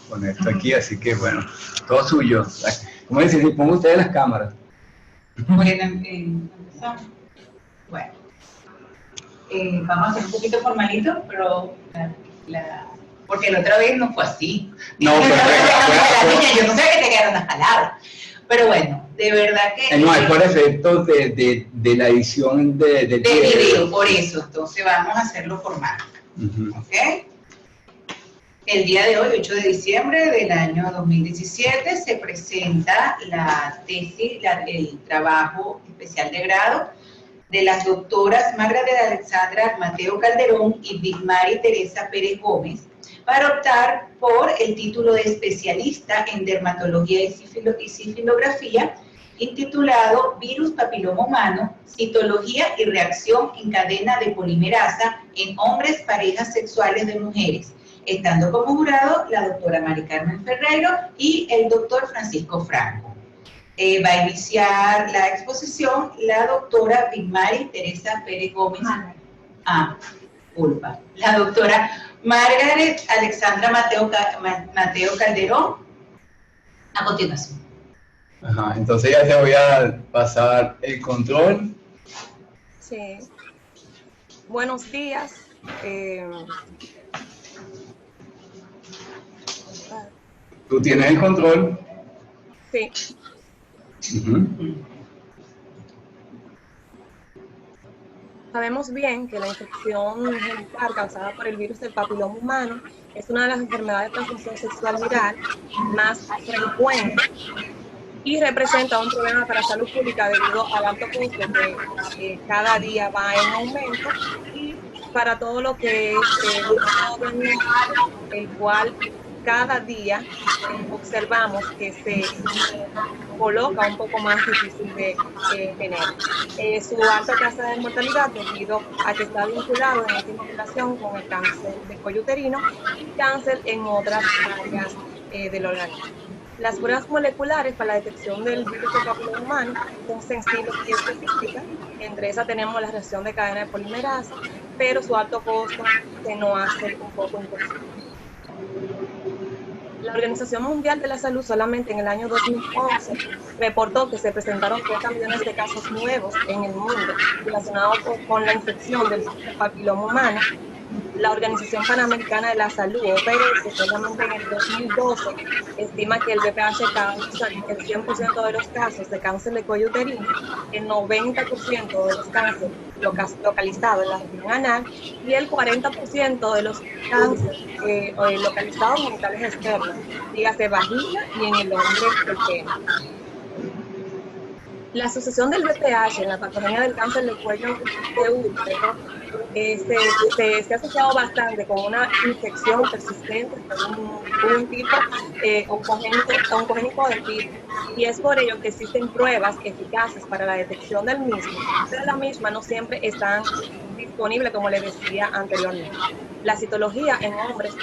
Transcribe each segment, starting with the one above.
poner esto aquí, así que bueno, todo suyo. ¿Cómo dicen? Pongan ustedes las cámaras. Bueno, empezamos. Bueno, vamos a hacer un poquito formalito, pero porque la otra vez no fue así. No, pero yo no sé que te quedaron las palabras. Pero bueno, de verdad que... No, es por efecto de la edición de video, por eso. Entonces vamos a hacerlo formal. ¿Ok? El día de hoy, 8 de diciembre del año 2017, se presenta la tesis, el trabajo especial de grado de las doctoras Margaret Alexandra Mateo Calderón y Vigmari Teresa Pérez Gómez para optar por el título de especialista en dermatología y sifilografía, intitulado Virus papiloma humano, citología y reacción en cadena de polimerasa en hombres, parejas sexuales de mujeres, estando como jurado la doctora Mari Carmen Ferreiro y el doctor Francisco Franco. Va a iniciar la exposición la doctora Vigmari Teresa Pérez Gómez. La doctora Margaret Alexandra Mateo Calderón, a continuación. Ajá, entonces ya te voy a pasar el control. Sí. Buenos días. ¿Tú tienes el control? Sí. Sabemos bien que la infección genital causada por el virus del papiloma humano es una de las enfermedades de transmisión sexual viral más frecuentes y representa un problema para la salud pública debido al alto costo que cada día va en aumento y para todo lo que es el cual cada día observamos que se coloca un poco más difícil de tener. Su alta tasa de mortalidad debido a que está vinculado en íntima relación con el cáncer de cuello uterino y cáncer en otras áreas del organismo. Las pruebas moleculares para la detección del virus del papiloma humano son sensibles y específicas. Entre esas tenemos la reacción de cadena de polimerasa, pero su alto costo se nos hace un poco imposible. La Organización Mundial de la Salud solamente en el año 2011 reportó que se presentaron 30 millones de casos nuevos en el mundo relacionados con la infección del papiloma humano. La Organización Panamericana de la Salud, OPS, solamente en el 2012 estima que el VPH causa el 100% de los casos de cáncer de cuello uterino, el 90% de los cánceres localizados en la región anal y el 40% de los cánceres localizados en genitales externos, dígase vagina y en el hombre pequeño. La asociación del VPH en la patología del cáncer del cuello de útero se ha asociado bastante con una infección persistente de un tipo oncogénico del virus, y es por ello que existen pruebas eficaces para la detección del mismo, pero la misma no siempre están disponibles, como les decía anteriormente. La citología en hombres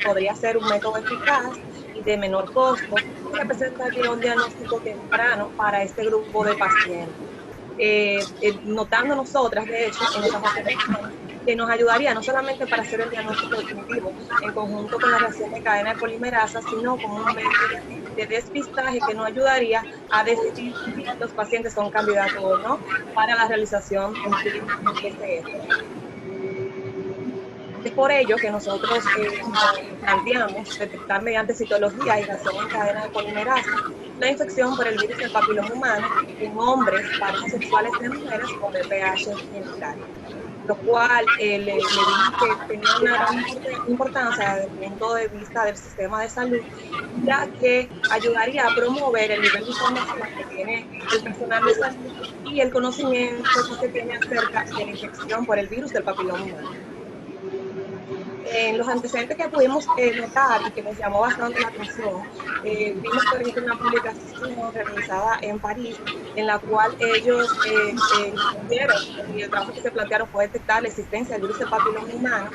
podría ser un método eficaz y de menor costo y representaría un diagnóstico temprano para este grupo de pacientes. Notando nosotras, de hecho, en estas observaciones, que nos ayudaría no solamente para hacer el diagnóstico definitivo en conjunto con la reacción de cadena de polimerasa, sino como un método de despistaje que nos ayudaría a decidir si los pacientes son candidatos o no para la realización de un PCR. Es por ello que nosotros planteamos detectar mediante citología y reacción en cadena de polimerasa la infección por el virus del papiloma humano en hombres, parejas sexuales de mujeres con VPH genital, lo cual le dijimos que tenía una gran importancia desde el punto de vista del sistema de salud, ya que ayudaría a promover el nivel de información que tiene el personal de salud y el conocimiento que se tiene acerca de la infección por el virus del papiloma humano. En los antecedentes que pudimos notar y que nos llamó bastante la atención, vimos, por ejemplo, una publicación realizada en París, en la cual ellos vieron, y el trabajo que se plantearon fue detectar la existencia del virus del papiloma humano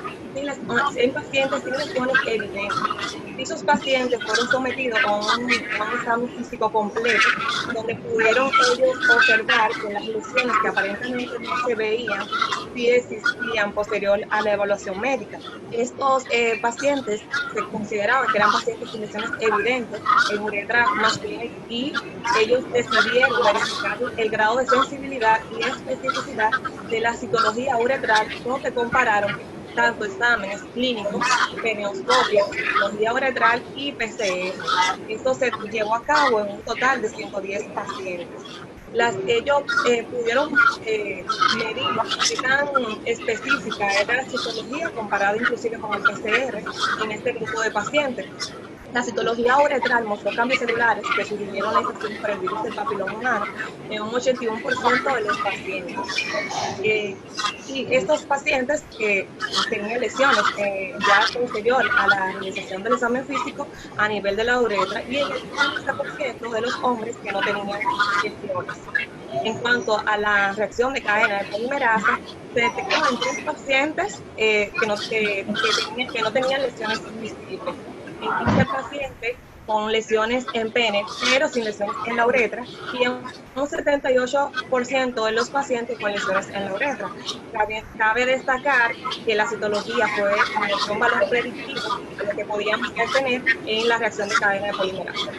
en pacientes sin lesiones evidentes. Dichos pacientes fueron sometidos a un examen físico completo, donde pudieron ellos observar que las lesiones que aparentemente no se veían, sí existían posterior a la evaluación médica. Esto estos pacientes se consideraban que eran pacientes con lesiones evidentes en uretra masculina y ellos decidieron verificar el grado de sensibilidad y especificidad de la citología uretral, donde compararon tanto exámenes clínicos, peneoscopia, citología uretral y PCR. Esto se llevó a cabo en un total de 110 pacientes. Ellos pudieron medir qué tan específica era la citología comparada inclusive con el PCR en este grupo de pacientes. La citología uretral mostró cambios celulares que sugirieron la infección por el virus del papiloma humano en un 81% de los pacientes. Y estos pacientes que tenían lesiones ya posterior a la realización del examen físico a nivel de la uretra y el 30% de los hombres que no tenían lesiones. En cuanto a la reacción de cadena de polimerasa, se detectó en 3 pacientes que no tenían lesiones visibles. En 15 pacientes con lesiones en pene, pero sin lesiones en la uretra, y en un 78% de los pacientes con lesiones en la uretra. Cabe destacar que la citología fue un valor predictivo de lo que podíamos obtener en la reacción de cadena de polimerasa.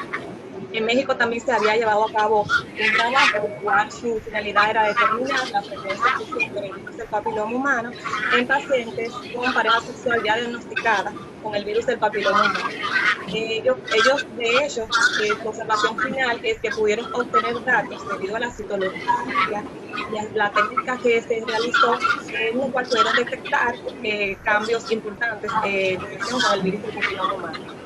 En México también se había llevado a cabo un trabajo, el cual su finalidad era determinar la frecuencia suficiente del virus del papiloma humano en pacientes con pareja sexual ya diagnosticada con el virus del papiloma humano. Ellos de hecho, su observación final es que pudieron obtener datos debido a la citología y a la técnica que se realizó, en la cual pudieron detectar cambios importantes en relación con el virus del papiloma humano.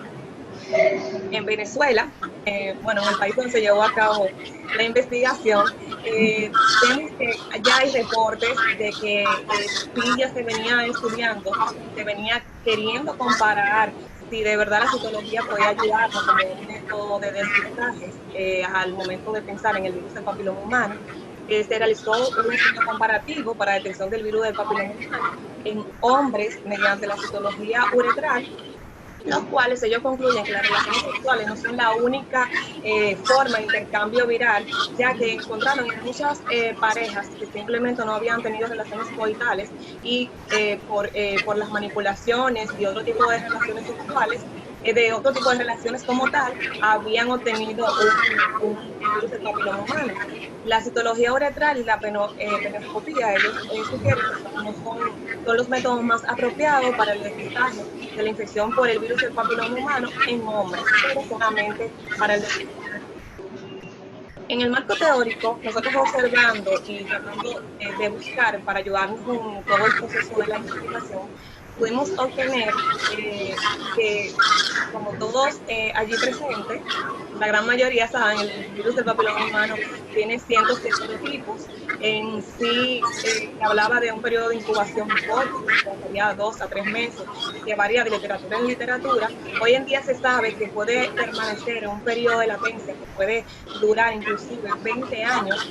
En Venezuela, en el país donde se llevó a cabo la investigación, vemos que ya hay reportes de que sí ya se venía estudiando, se venía queriendo comparar si de verdad la citología podía ayudarnos como un método de descriptaje al momento de pensar en el virus del papiloma humano. Se realizó un estudio comparativo para detección del virus del papiloma humano en hombres mediante la citología uretral, los cuales ellos concluyen que las relaciones sexuales no son la única forma de intercambio viral, ya que encontraron en muchas parejas que simplemente no habían tenido relaciones coitales y por las manipulaciones y otro tipo de relaciones sexuales, de otro tipo de relaciones como tal, habían obtenido un virus del papiloma humano. La citología uretral y la peneoscopía, ellos sugieren que son los métodos más apropiados para el descriptaje de la infección por el virus del papiloma humano en hombres, pero solamente para el descriptaje. En el marco teórico, nosotros observando y tratando de buscar para ayudarnos con todo el proceso de la investigación, pudimos obtener que, como todos allí presentes, la gran mayoría saben, el virus del papiloma humano tiene cientos de serotipos. En sí, hablaba de un periodo de incubación corto, que sería 2 a 3 meses, que varía de literatura en literatura. Hoy en día se sabe que puede permanecer en un periodo de latencia que puede durar inclusive 20 años.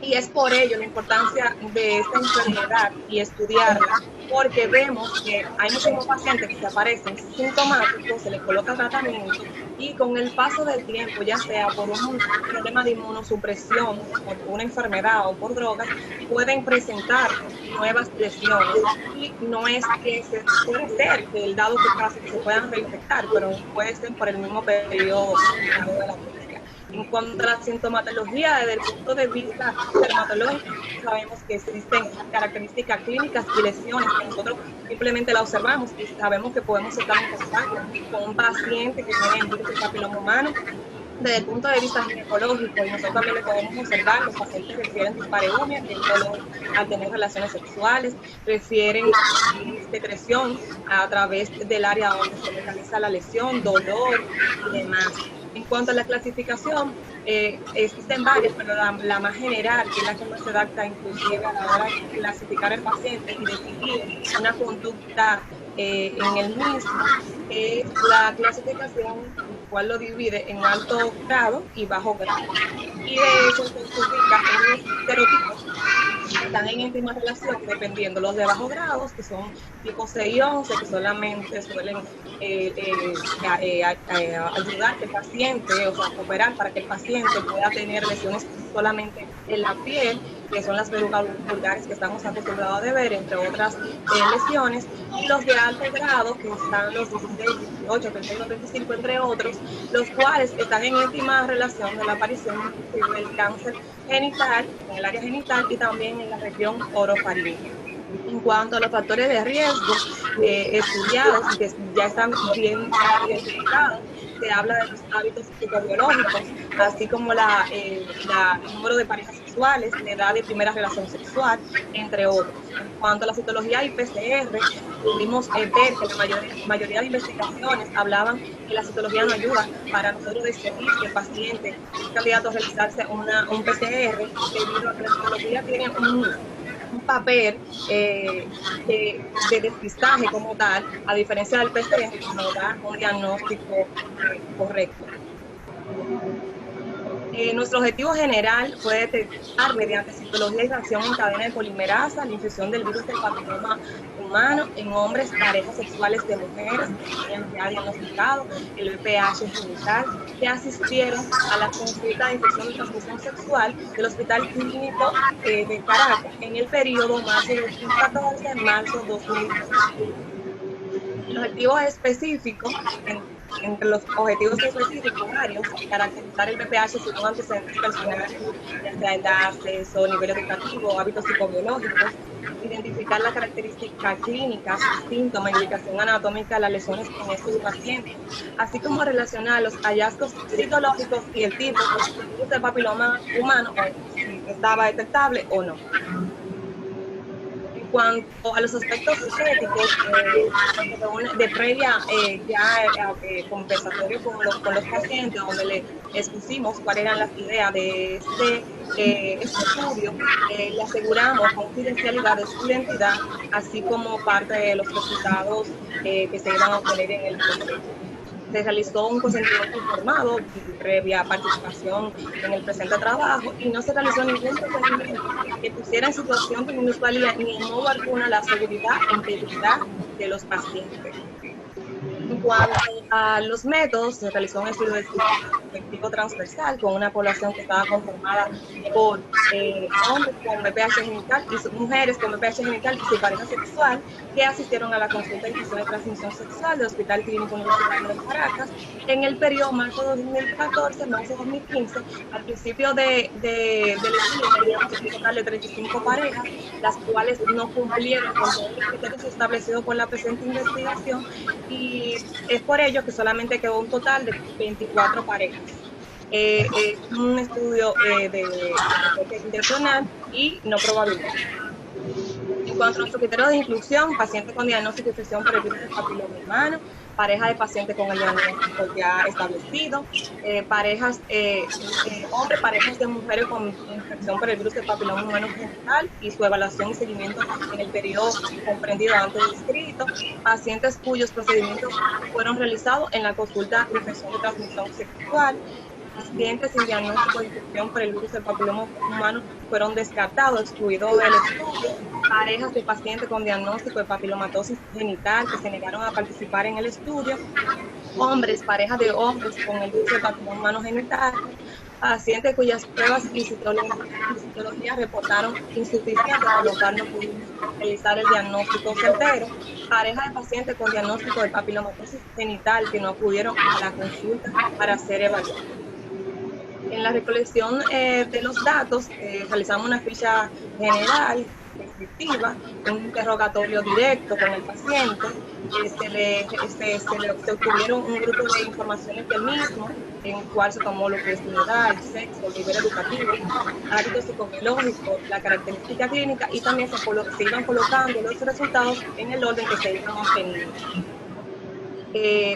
Y es por ello la importancia de esta enfermedad y estudiarla, porque vemos que hay muchos pacientes que se aparecen sintomáticos, se les coloca tratamiento y con el paso del tiempo, ya sea por un problema de inmunosupresión, por una enfermedad o por drogas, pueden presentar nuevas lesiones. Y no es que puede ser que el dado que pase que se puedan reinfectar, pero puede ser por el mismo periodo de la vida. En cuanto a la sintomatología, desde el punto de vista dermatológico, sabemos que existen características clínicas y lesiones que nosotros simplemente la observamos y sabemos que podemos estar en contacto con un paciente que tiene virus del papiloma humano. Desde el punto de vista ginecológico, y nosotros también le podemos observar, los pacientes refieren dispareunia, que es dolor al tener relaciones sexuales, refieren secreción a través del área donde se localiza la lesión, dolor y demás. En cuanto a la clasificación, existen varias, pero la más general, que es la que más se adapta inclusive a la hora de clasificar al paciente y definir una conducta en el mismo, es la clasificación, cual lo divide en alto grado y bajo grado. Y de eso se ubica en los estereotipos que están en íntima relación, dependiendo los de bajo grado, que son tipo 6 y 11, que solamente suelen ayudar que el paciente, o sea, cooperar para que el paciente pueda tener lesiones solamente en la piel, que son las verrugas vulgares que estamos acostumbrados a ver, entre otras lesiones, y los de alto grado, que están los 16, 18, 31, 35, entre otros, los cuales están en íntima relación de la aparición del cáncer genital, en el área genital y también en la región orofaringea. En cuanto a los factores de riesgo estudiados y que ya están bien identificados, se habla de los hábitos psicobiológicos, así como el número de parejas sexuales, la edad de primera relación sexual, entre otros. En cuanto a la citología y PCR, pudimos ver que la mayoría de investigaciones hablaban que la citología no ayuda para nosotros decidir si el paciente es candidato a realizarse un PCR, debido a que la citología tiene un papel de despistaje como tal, a diferencia del PCR, que nos da un diagnóstico correcto. Nuestro objetivo general fue detectar mediante citología y reacción en cadena de polimerasa la infección del virus del papiloma humano en hombres, parejas sexuales de mujeres que hayan ya diagnosticado el VPH genital, que asistieron a la consulta de infección de transmisión sexual del Hospital Clínico de Caracas en el periodo marzo de 2014 marzo 2015. Los objetivos específicos, entre los objetivos específicos varios, caracterizar el VPH según antecedentes personales, ya sea edad, sexo, nivel educativo, hábitos psicobiológicos, identificar las características clínicas, síntomas, indicación anatómica de las lesiones en estos pacientes, así como relacionar los hallazgos citológicos y el tipo de virus del papiloma humano, o si estaba detectable o no. En cuanto a los aspectos estéticos, de previa conversatorio con los pacientes, donde le expusimos cuáles eran las ideas de este estudio, le aseguramos confidencialidad de su identidad, así como parte de los resultados que se iban a obtener en el proceso. Se realizó un consentimiento informado previa participación en el presente trabajo y no se realizó ningún procedimiento que pusiera en situación de minusvalía ni en modo alguna la seguridad e integridad de los pacientes. En cuanto a los métodos, se realizó un estudio efectivo transversal con una población que estaba conformada por hombres con VPH genital y mujeres con VPH genital y su pareja sexual que asistieron a la consulta de infección de transmisión sexual del Hospital Clínico Universitario de Caracas en el periodo marzo 2014, marzo 2015. Al principio del estudio teníamos un total de 35 parejas, las cuales no cumplieron con todos los criterios establecidos por la presente investigación, y es por ello que solamente quedó un total de 24 parejas. Es un estudio de intencional y no probabilidad. En cuanto a nuestro criterio de inclusión, paciente con diagnóstico de infección por el virus del papiloma humano, pareja de pacientes con el diagnóstico ya establecido, parejas de mujeres con infección por el virus del papiloma humano genital y su evaluación y seguimiento en el periodo comprendido antes descrito, pacientes cuyos procedimientos fueron realizados en la consulta de infección de transmisión sexual, pacientes sin diagnóstico de infección por el virus del papiloma humano fueron descartados, excluidos del estudio, parejas de pacientes con diagnóstico de papilomatosis genital que se negaron a participar en el estudio, hombres, parejas de hombres con el virus del papiloma humano genital, pacientes cuyas pruebas y citología reportaron insuficientes, por lo cual no pudimos realizar el diagnóstico certero, parejas de pacientes con diagnóstico de papilomatosis genital que no acudieron a la consulta para ser evaluados. En la recolección de los datos, realizamos una ficha general, descriptiva, un interrogatorio directo con el paciente, se obtuvieron un grupo de informaciones del mismo, en el cual se tomó lo que es la edad, el sexo, el nivel educativo, hábitos psicobiológicos, la característica clínica, y también se iban colocando los resultados en el orden que se iban obteniendo.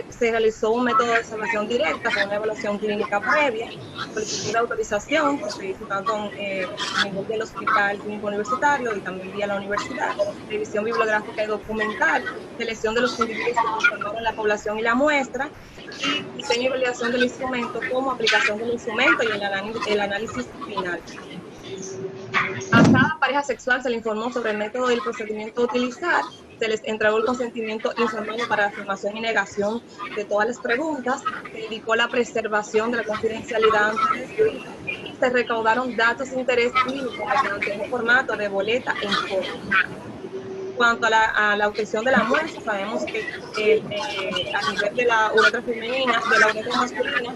Se realizó un método de observación directa con una evaluación clínica previa, solicitud de autorización que se hizo tanto a nivel del Hospital Clínico Universitario y también vía la universidad, revisión bibliográfica y documental, selección de los individuos que conformaron la población y la muestra, y diseño y validación del instrumento como aplicación del instrumento y el análisis final. A cada pareja sexual se le informó sobre el método y el procedimiento a utilizar, se les entregó el consentimiento informado para la afirmación y negación de todas las preguntas, se dedicó a la preservación de la confidencialidad antes descrita, se recaudaron datos de interés clínico mediante un formato de boleta en forma. Cuanto a la obtención de la muestra, sabemos que a nivel de la uretra femenina, de la uretra masculina,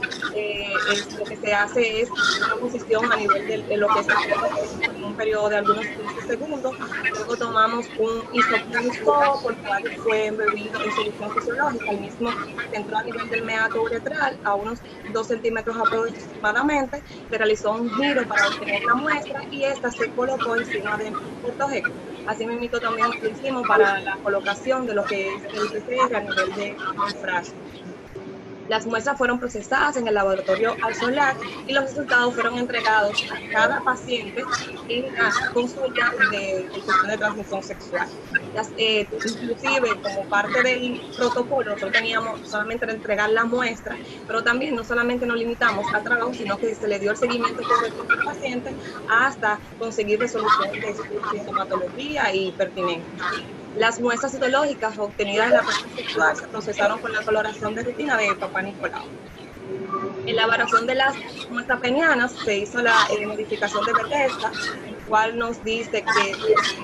lo que se hace es una posición a nivel de lo que es el cuerpo en un periodo de algunos 15 segundos. Luego tomamos un isopunisto, por el cual fue embebido en solución fisiológica. El mismo se entró a nivel del meato uretral a unos 2 centímetros aproximadamente. Se realizó un giro para obtener la muestra y esta se colocó encima de ortogeco. Así mismo también lo hicimos para la colocación de lo que es el PCR a nivel de frasco. Las muestras fueron procesadas en el laboratorio Alsolar y los resultados fueron entregados a cada paciente en la consulta de infección de transmisión sexual. Inclusive, como parte del protocolo, nosotros teníamos solamente de entregar la muestra, pero también no solamente nos limitamos al trabajo, sino que se le dio el seguimiento correcto al paciente hasta conseguir resolución de su sintomatología y pertinencia. Las muestras citológicas obtenidas en la pareja sexual se procesaron con la coloración de rutina de Papá Nicolau. En la elaboración de las muestras penianas se hizo la modificación de Bethesda, el cual nos dice que el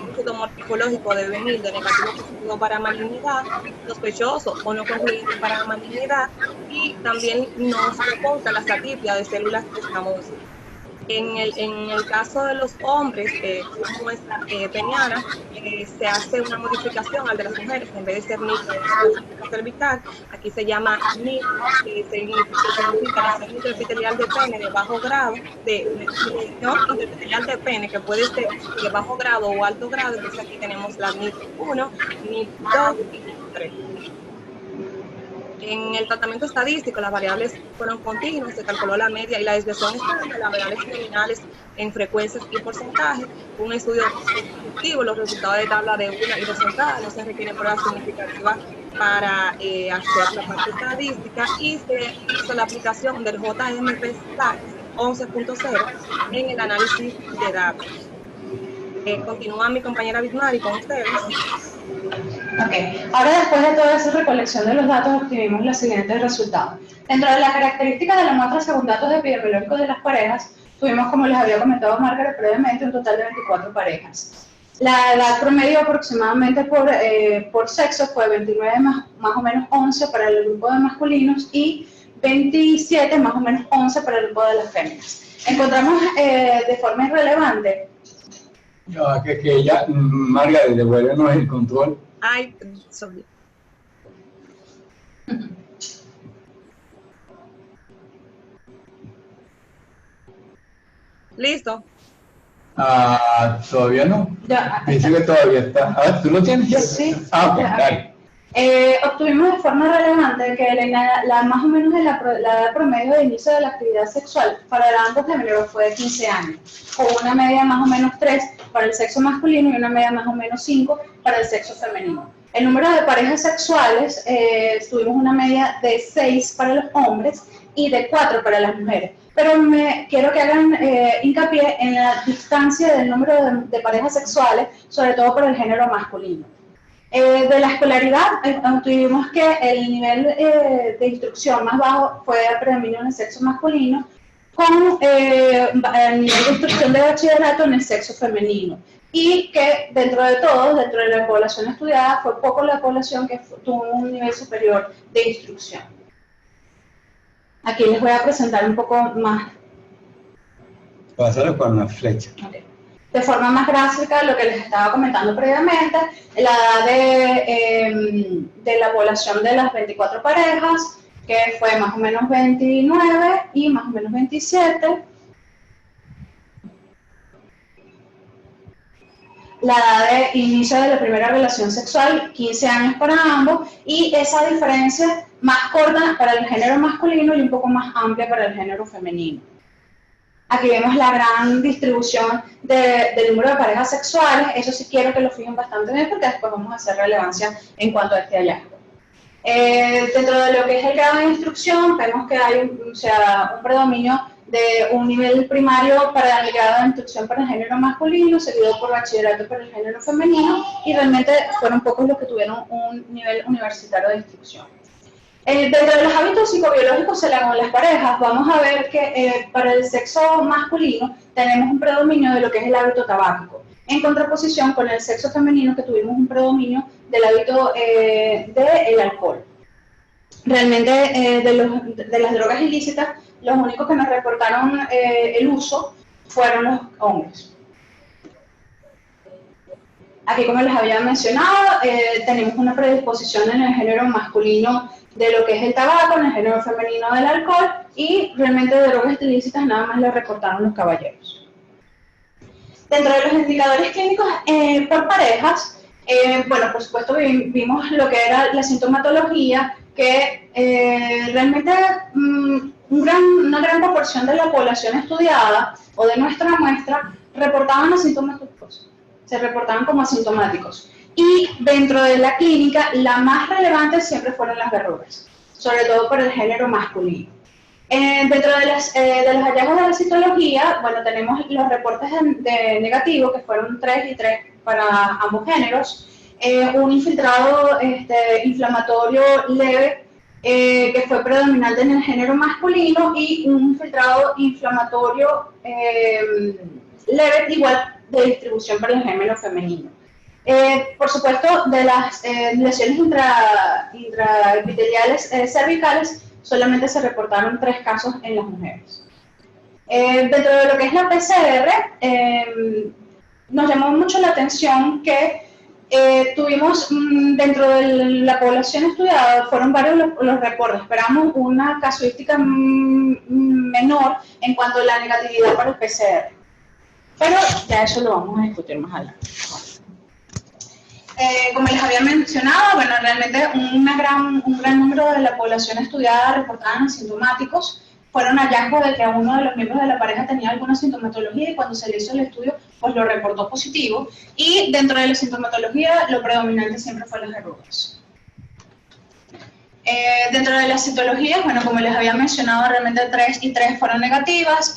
éxito morfológico debe venir de negativo positivo para malignidad, sospechoso o no concluyente para malignidad, y también nos reporta la satipia de células escamosas. En el caso de los hombres, una muestra peniana, se hace una modificación al de las mujeres. En vez de ser NIP cervical, aquí se llama NIP, que significa la célula intraepitelial de pene de bajo grado, no intraepitelial de pene, que puede ser de bajo grado o alto grado. Entonces aquí tenemos la NIP 1, NIP 2 y NIP 3. En el tratamiento estadístico, las variables fueron continuas, se calculó la media y la desviación estándar de las variables nominales en frecuencias y porcentajes. Un estudio descriptivo, los resultados de tabla de una y dos entradas, no se requieren pruebas significativas para hacer la parte estadística, y se hizo la aplicación del JMP 11.0 en el análisis de datos. Continúa mi compañera Bismari con ustedes. Ok, ahora después de toda esa recolección de los datos obtuvimos los siguientes resultados. Dentro de las características de la muestra según datos epidemiológicos de las parejas, tuvimos, como les había comentado Margaret previamente, un total de 24 parejas. La edad promedio aproximadamente por sexo fue 29 más o menos 11 para el grupo de masculinos y 27 más o menos 11 para el grupo de las féminas. Encontramos de forma irrelevante. No, que ella, Margaret, devuélvenos el control. Ay, sorry. ¿Listo? Todavía no. Ya. Dice que todavía está. ¿Tú lo tienes ya? Sí. Ok, dale. Obtuvimos de forma relevante que más o menos la edad promedio de inicio de la actividad sexual para ambos géneros fue de 15 años, con una media más o menos 3 para el sexo masculino y una media más o menos 5 para el sexo femenino. El número de parejas sexuales, tuvimos una media de 6 para los hombres y de 4 para las mujeres. Pero quiero que hagan hincapié en la distancia del número de parejas sexuales, sobre todo por el género masculino. De la escolaridad, tuvimos que el nivel de instrucción más bajo fue a predominio en el sexo masculino, con el nivel de instrucción de bachillerato en el sexo femenino. Y que dentro de todo, dentro de la población estudiada, fue poco la población que tuvo un nivel superior de instrucción. Aquí les voy a presentar un poco más. Pásalo con la flecha. Okay. De forma más gráfica, lo que les estaba comentando previamente, la edad de la población de las 24 parejas, que fue más o menos 29 y más o menos 27. La edad de inicio de la primera relación sexual, 15 años para ambos, y esa diferencia más corta para el género masculino y un poco más amplia para el género femenino. Aquí vemos la gran distribución del número de parejas sexuales. Eso sí quiero que lo fijen bastante bien porque después vamos a hacer relevancia en cuanto a este hallazgo. Dentro de lo que es el grado de instrucción, vemos que hay un predominio de un nivel primario para el grado de instrucción para el género masculino, seguido por bachillerato para el género femenino, y realmente fueron pocos los que tuvieron un nivel universitario de instrucción. Dentro de los hábitos psicobiológicos en las parejas, vamos a ver que para el sexo masculino tenemos un predominio de lo que es el hábito tabáquico, en contraposición con el sexo femenino, que tuvimos un predominio del hábito del alcohol. Realmente de las drogas ilícitas, los únicos que nos reportaron el uso fueron los hombres. Aquí, como les había mencionado, tenemos una predisposición en el género masculino de lo que es el tabaco, en el género femenino del alcohol, y realmente de drogas ilícitas nada más le reportaron los caballeros. Dentro de los indicadores clínicos por parejas, bueno, por supuesto vimos lo que era la sintomatología, que realmente una gran proporción de la población estudiada o de nuestra muestra reportaban asintomáticos, se reportaban como asintomáticos. Y dentro de la clínica, la más relevante siempre fueron las verrugas, sobre todo por el género masculino. Dentro de los hallazgos de la citología, bueno, tenemos los reportes de negativo, que fueron 3 y 3 para ambos géneros, un infiltrado inflamatorio leve, que fue predominante en el género masculino, y un infiltrado inflamatorio leve, igual de distribución para el género femenino. Por supuesto, de las lesiones intraepiteliales cervicales, solamente se reportaron 3 casos en las mujeres. Dentro de lo que es la PCR, nos llamó mucho la atención que tuvimos dentro de la población estudiada, fueron varios los reportes, esperamos una casuística menor en cuanto a la negatividad para el PCR. Pero ya eso lo vamos a discutir más adelante. Como les había mencionado, bueno, realmente un gran número de la población estudiada reportaban asintomáticos. Fueron hallazgos de que uno de los miembros de la pareja tenía alguna sintomatología, y cuando se le hizo el estudio, pues lo reportó positivo. Y dentro de la sintomatología, lo predominante siempre fue las verrugas. Dentro de las citologías, bueno, como les había mencionado, realmente 3 y 3 fueron negativas,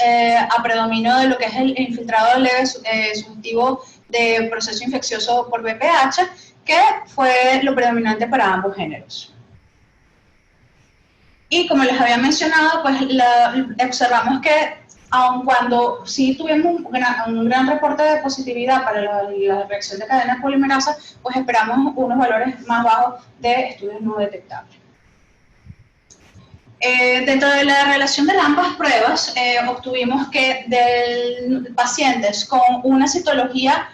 a predominio de lo que es el infiltrado leve sugestivo de proceso infeccioso por VPH, que fue lo predominante para ambos géneros. Y como les había mencionado, pues observamos que aun cuando sí tuvimos un gran reporte de positividad para la reacción de cadena polimerasa, pues esperamos unos valores más bajos de estudios no detectables. Dentro de la relación de ambas pruebas, obtuvimos que de pacientes con una citología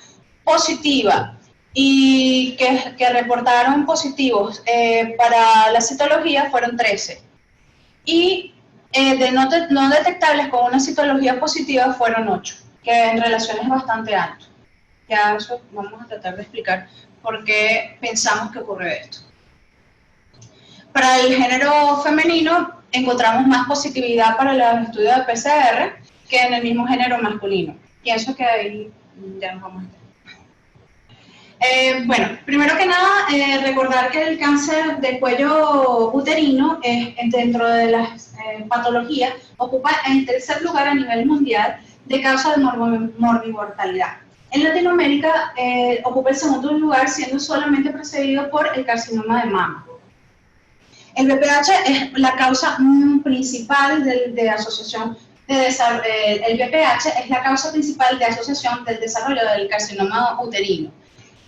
positiva y que reportaron positivos para la citología fueron 13. Y de no detectables con una citología positiva fueron 8, que en relación es bastante alto. Ya eso vamos a tratar de explicar por qué pensamos que ocurre esto. Para el género femenino encontramos más positividad para los estudios de PCR que en el mismo género masculino. Pienso que ahí ya nos vamos a estar. Bueno, primero que nada, recordar que el cáncer del cuello uterino, dentro de las patologías, ocupa el tercer lugar a nivel mundial de causa de morbimortalidad. En Latinoamérica ocupa el segundo lugar, siendo solamente precedido por el carcinoma de mama. El VPH es la causa principal de asociación de desarrollo. El VPH es la causa principal de asociación del desarrollo del carcinoma uterino.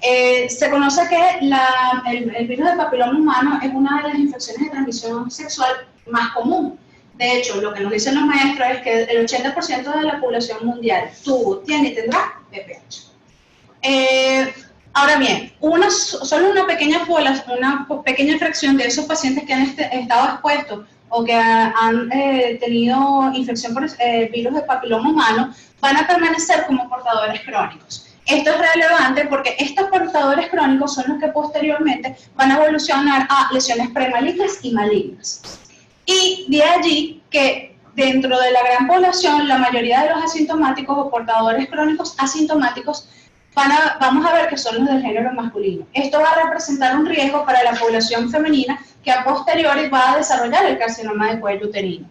Se conoce que el virus del papiloma humano es una de las infecciones de transmisión sexual más común. De hecho, lo que nos dicen los maestros es que el 80% de la población mundial tiene y tendrá VPH. Ahora bien, solo una pequeña fracción de esos pacientes que han estado expuestos o que han tenido infección por virus del papiloma humano van a permanecer como portadores crónicos. Esto es relevante porque estos portadores crónicos son los que posteriormente van a evolucionar a lesiones premalignas y malignas. Y de allí que dentro de la gran población, la mayoría de los asintomáticos o portadores crónicos asintomáticos vamos a ver que son los del género masculino. Esto va a representar un riesgo para la población femenina que a posteriori va a desarrollar el carcinoma de cuello uterino.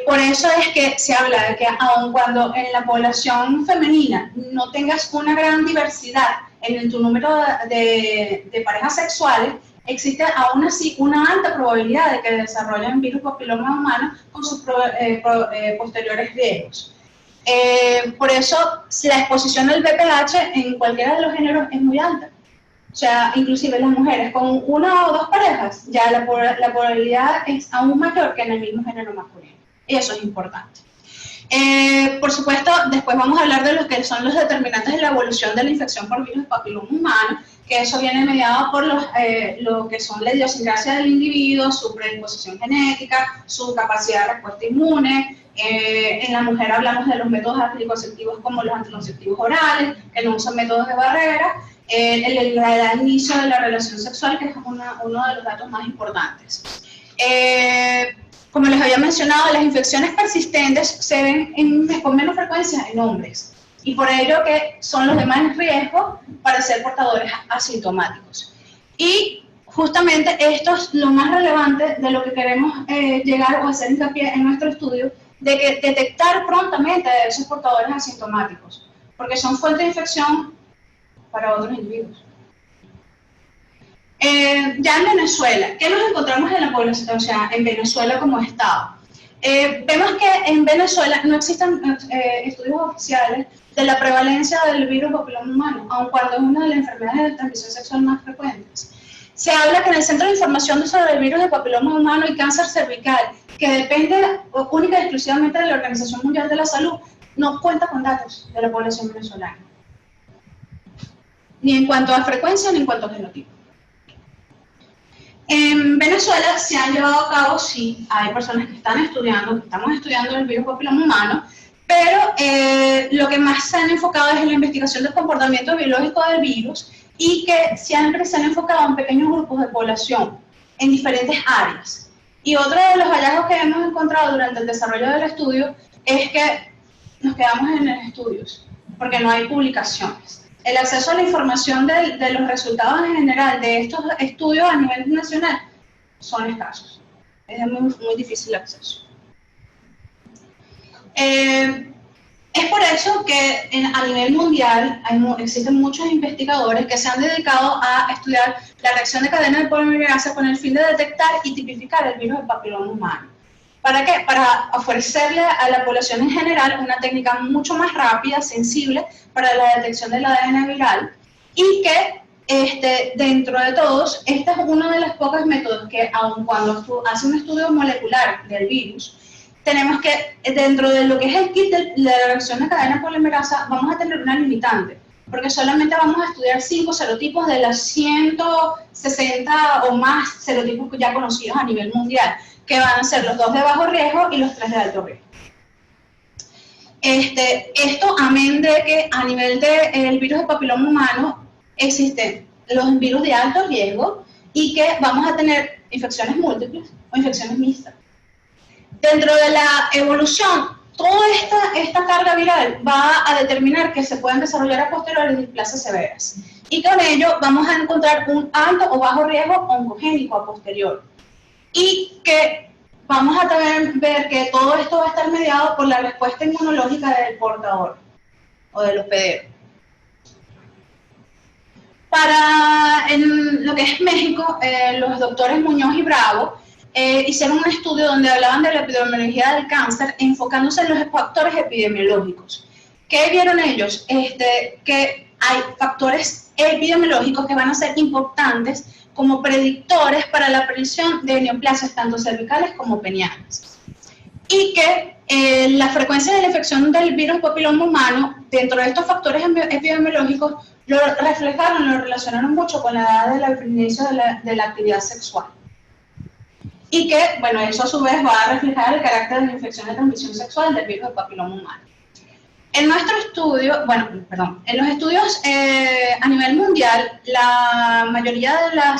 Por eso es que se habla de que aun cuando en la población femenina no tengas una gran diversidad en tu número de parejas sexuales, existe aún así una alta probabilidad de que desarrollen virus papiloma humano con sus posteriores riesgos. Por eso, la exposición al VPH en cualquiera de los géneros es muy alta. O sea, inclusive las mujeres con una o dos parejas, ya la probabilidad es aún mayor que en el mismo género masculino. Y eso es importante. Por supuesto, después vamos a hablar de lo que son los determinantes de la evolución de la infección por virus papiloma humano, que eso viene mediado por lo que son la idiosincrasia del individuo, su predisposición genética, su capacidad de respuesta inmune. En la mujer hablamos de los métodos anticonceptivos como los anticonceptivos orales, que no usan métodos de barrera, la edad de inicio de la relación sexual, que es uno de los datos más importantes. Como les había mencionado, las infecciones persistentes se ven con menos frecuencia en hombres, y por ello que son los de más riesgo para ser portadores asintomáticos. Y justamente esto es lo más relevante de lo que queremos llegar o hacer hincapié en nuestro estudio, de que detectar prontamente a esos portadores asintomáticos, porque son fuente de infección para otros individuos. Ya en Venezuela, ¿qué nos encontramos en la población, o sea, en Venezuela como estado? Vemos que en Venezuela no existen estudios oficiales de la prevalencia del virus papiloma humano, aun cuando es una de las enfermedades de transmisión sexual más frecuentes. Se habla que en el Centro de Información sobre el virus de papiloma humano y cáncer cervical, que depende única y exclusivamente de la Organización Mundial de la Salud, no cuenta con datos de la población venezolana, ni en cuanto a frecuencia ni en cuanto a genotipo. En Venezuela se han llevado a cabo, sí, hay personas que estamos estudiando el virus papiloma humano, pero lo que más se han enfocado es en la investigación del comportamiento biológico del virus, y que siempre se han enfocado en pequeños grupos de población en diferentes áreas. Y otro de los hallazgos que hemos encontrado durante el desarrollo del estudio es que nos quedamos en los estudios, porque no hay publicaciones. El acceso a la información de los resultados en general de estos estudios a nivel nacional son escasos. Es muy difícil el acceso. Es por eso que a nivel mundial existen muchos investigadores que se han dedicado a estudiar la reacción de cadena de polimerasa con el fin de detectar y tipificar el virus del papiloma humano. ¿Para qué? Para ofrecerle a la población en general una técnica mucho más rápida, sensible, para la detección del ADN viral, y que dentro de todos, este es uno de los pocos métodos que, aun cuando hace un estudio molecular del virus, tenemos que, dentro de lo que es el kit de la reacción de cadena polimerasa, vamos a tener una limitante, porque solamente vamos a estudiar 5 serotipos de las 160 o más serotipos ya conocidos a nivel mundial, que van a ser los 2 de bajo riesgo y los 3 de alto riesgo. Esto, amén de que a nivel del virus del papiloma humano existen los virus de alto riesgo y que vamos a tener infecciones múltiples o infecciones mixtas. Dentro de la evolución, toda esta carga viral va a determinar que se pueden desarrollar a posteriori displasias severas. Y con ello vamos a encontrar un alto o bajo riesgo oncogénico a posteriori. Y que vamos a también ver que todo esto va a estar mediado por la respuesta inmunológica del portador o del hospedero. En lo que es México, los doctores Muñoz y Bravo hicieron un estudio donde hablaban de la epidemiología del cáncer, enfocándose en los factores epidemiológicos. ¿Qué vieron ellos? Que hay factores epidemiológicos que van a ser importantes como predictores para la aparición de neoplasias tanto cervicales como penianas. Y que la frecuencia de la infección del virus papiloma humano, dentro de estos factores epidemiológicos, lo relacionaron mucho con la edad del inicio de la actividad sexual. Y que, bueno, eso a su vez va a reflejar el carácter de la infección de transmisión sexual del virus del papiloma humano. En nuestro estudio, en los estudios a nivel mundial, la mayoría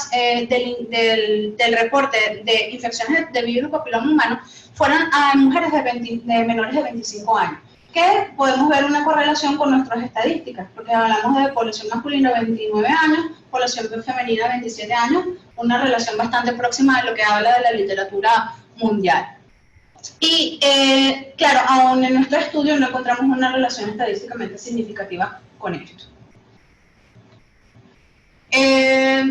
de del reporte de infecciones de virus papiloma humano fueron a mujeres de menores de 25 años, que podemos ver una correlación con nuestras estadísticas, porque hablamos de población masculina de 29 años, población femenina de 27 años, una relación bastante próxima a lo que habla de la literatura mundial. Y claro, aún en nuestro estudio no encontramos una relación estadísticamente significativa con esto.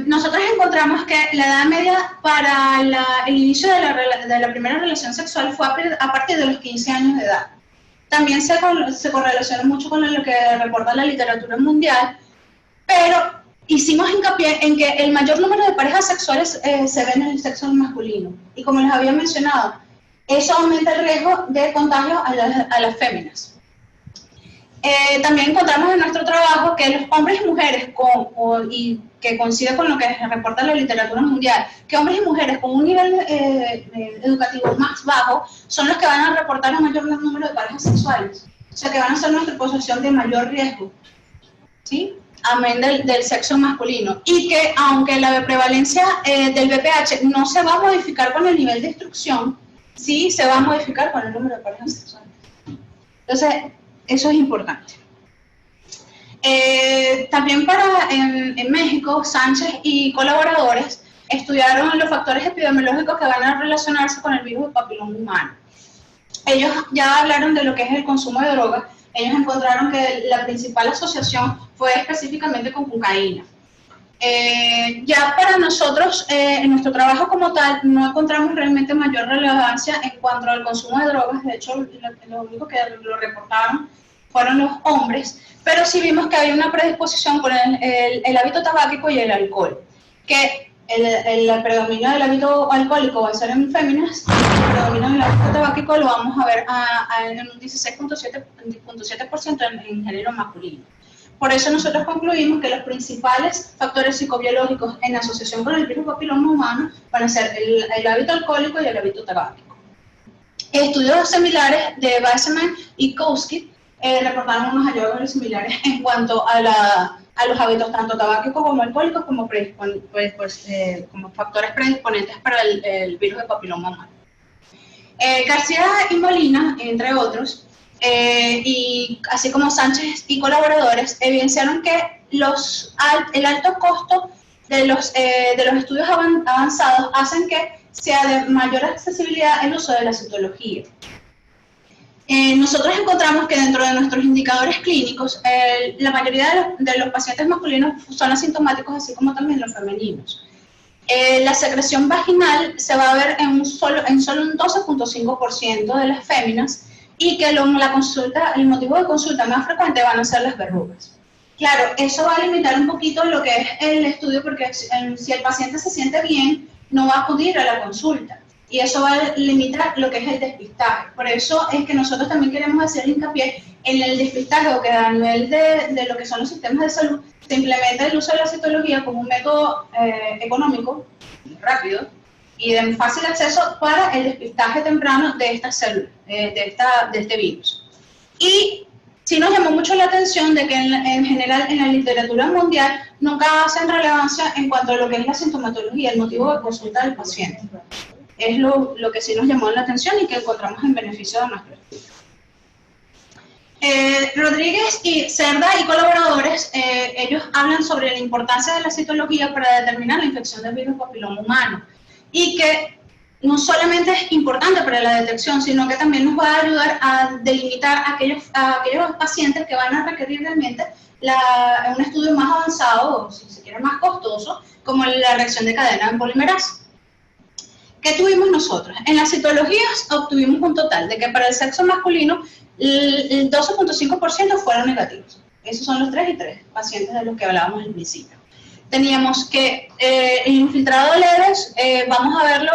Nosotros encontramos que la edad media para el inicio de la primera relación sexual fue a partir de los 15 años de edad. También se correlaciona mucho con lo que reporta la literatura mundial, pero hicimos hincapié en que el mayor número de parejas sexuales se ven en el sexo masculino. Y como les había mencionado, eso aumenta el riesgo de contagio a las féminas. También encontramos en nuestro trabajo que los hombres y mujeres, y que coincide con lo que reporta la literatura mundial, que hombres y mujeres con un nivel educativo más bajo son los que van a reportar un mayor número de parejas sexuales. O sea, que van a ser nuestra posición de mayor riesgo, ¿sí? Amén del sexo masculino. Y que aunque la prevalencia del VPH no se va a modificar con el nivel de instrucción, sí se va a modificar con el número de parejas sexuales. Entonces, eso es importante. También en México, Sánchez y colaboradores estudiaron los factores epidemiológicos que van a relacionarse con el virus del papiloma humano. Ellos ya hablaron de lo que es el consumo de drogas. Ellos encontraron que la principal asociación fue específicamente con cocaína. Ya para nosotros, en nuestro trabajo como tal, no encontramos realmente mayor relevancia en cuanto al consumo de drogas. De hecho, lo único que lo reportaron fueron los hombres, pero sí vimos que había una predisposición con el hábito tabáquico y el alcohol, que el predominio del hábito alcohólico va a ser en féminas, el predominio del hábito tabáquico lo vamos a ver en un 16.7% en género masculino. Por eso nosotros concluimos que los principales factores psicobiológicos en asociación con el virus papiloma humano van a ser el hábito alcohólico y el hábito tabáquico. Estudios similares de Weissman y Kowski reportaron unos hallazgos similares en cuanto a los hábitos tanto tabáquicos como alcohólicos como factores predisponentes para el virus de papiloma humano. García y Molina, entre otros, y así como Sánchez y colaboradores, evidenciaron que el alto costo de los estudios avanzados hacen que sea de mayor accesibilidad el uso de la citología. Nosotros encontramos que dentro de nuestros indicadores clínicos, la mayoría de los pacientes masculinos son asintomáticos, así como también los femeninos. La secreción vaginal se va a ver en solo un 12.5% de las féminas, y que el motivo de consulta más frecuente van a ser las verrugas. Claro, eso va a limitar un poquito lo que es el estudio, porque si el paciente se siente bien, no va a acudir a la consulta. Y eso va a limitar lo que es el despistaje. Por eso es que nosotros también queremos hacer hincapié en el despistaje, o que a nivel de lo que son los sistemas de salud, se implementa el uso de la citología como un método económico, rápido, y de fácil acceso para el despistaje temprano de estas células, de este virus. Y sí nos llamó mucho la atención de que en general en la literatura mundial nunca hacen relevancia en cuanto a lo que es la sintomatología, el motivo de consulta del paciente. Es lo que sí nos llamó la atención y que encontramos en beneficio de nuestro estudio. Rodríguez y Cerda y colaboradores, ellos hablan sobre la importancia de la citología para determinar la infección del virus papiloma humano, y que no solamente es importante para la detección, sino que también nos va a ayudar a delimitar a aquellos pacientes que van a requerir realmente un estudio más avanzado, o si se quiere más costoso, como la reacción de cadena en polimerasa. ¿Qué tuvimos nosotros? En las citologías obtuvimos un total de que para el sexo masculino el 12.5% fueron negativos. Esos son los 3 y 3 pacientes de los que hablábamos al principio. Teníamos que el infiltrado leves, vamos a verlo,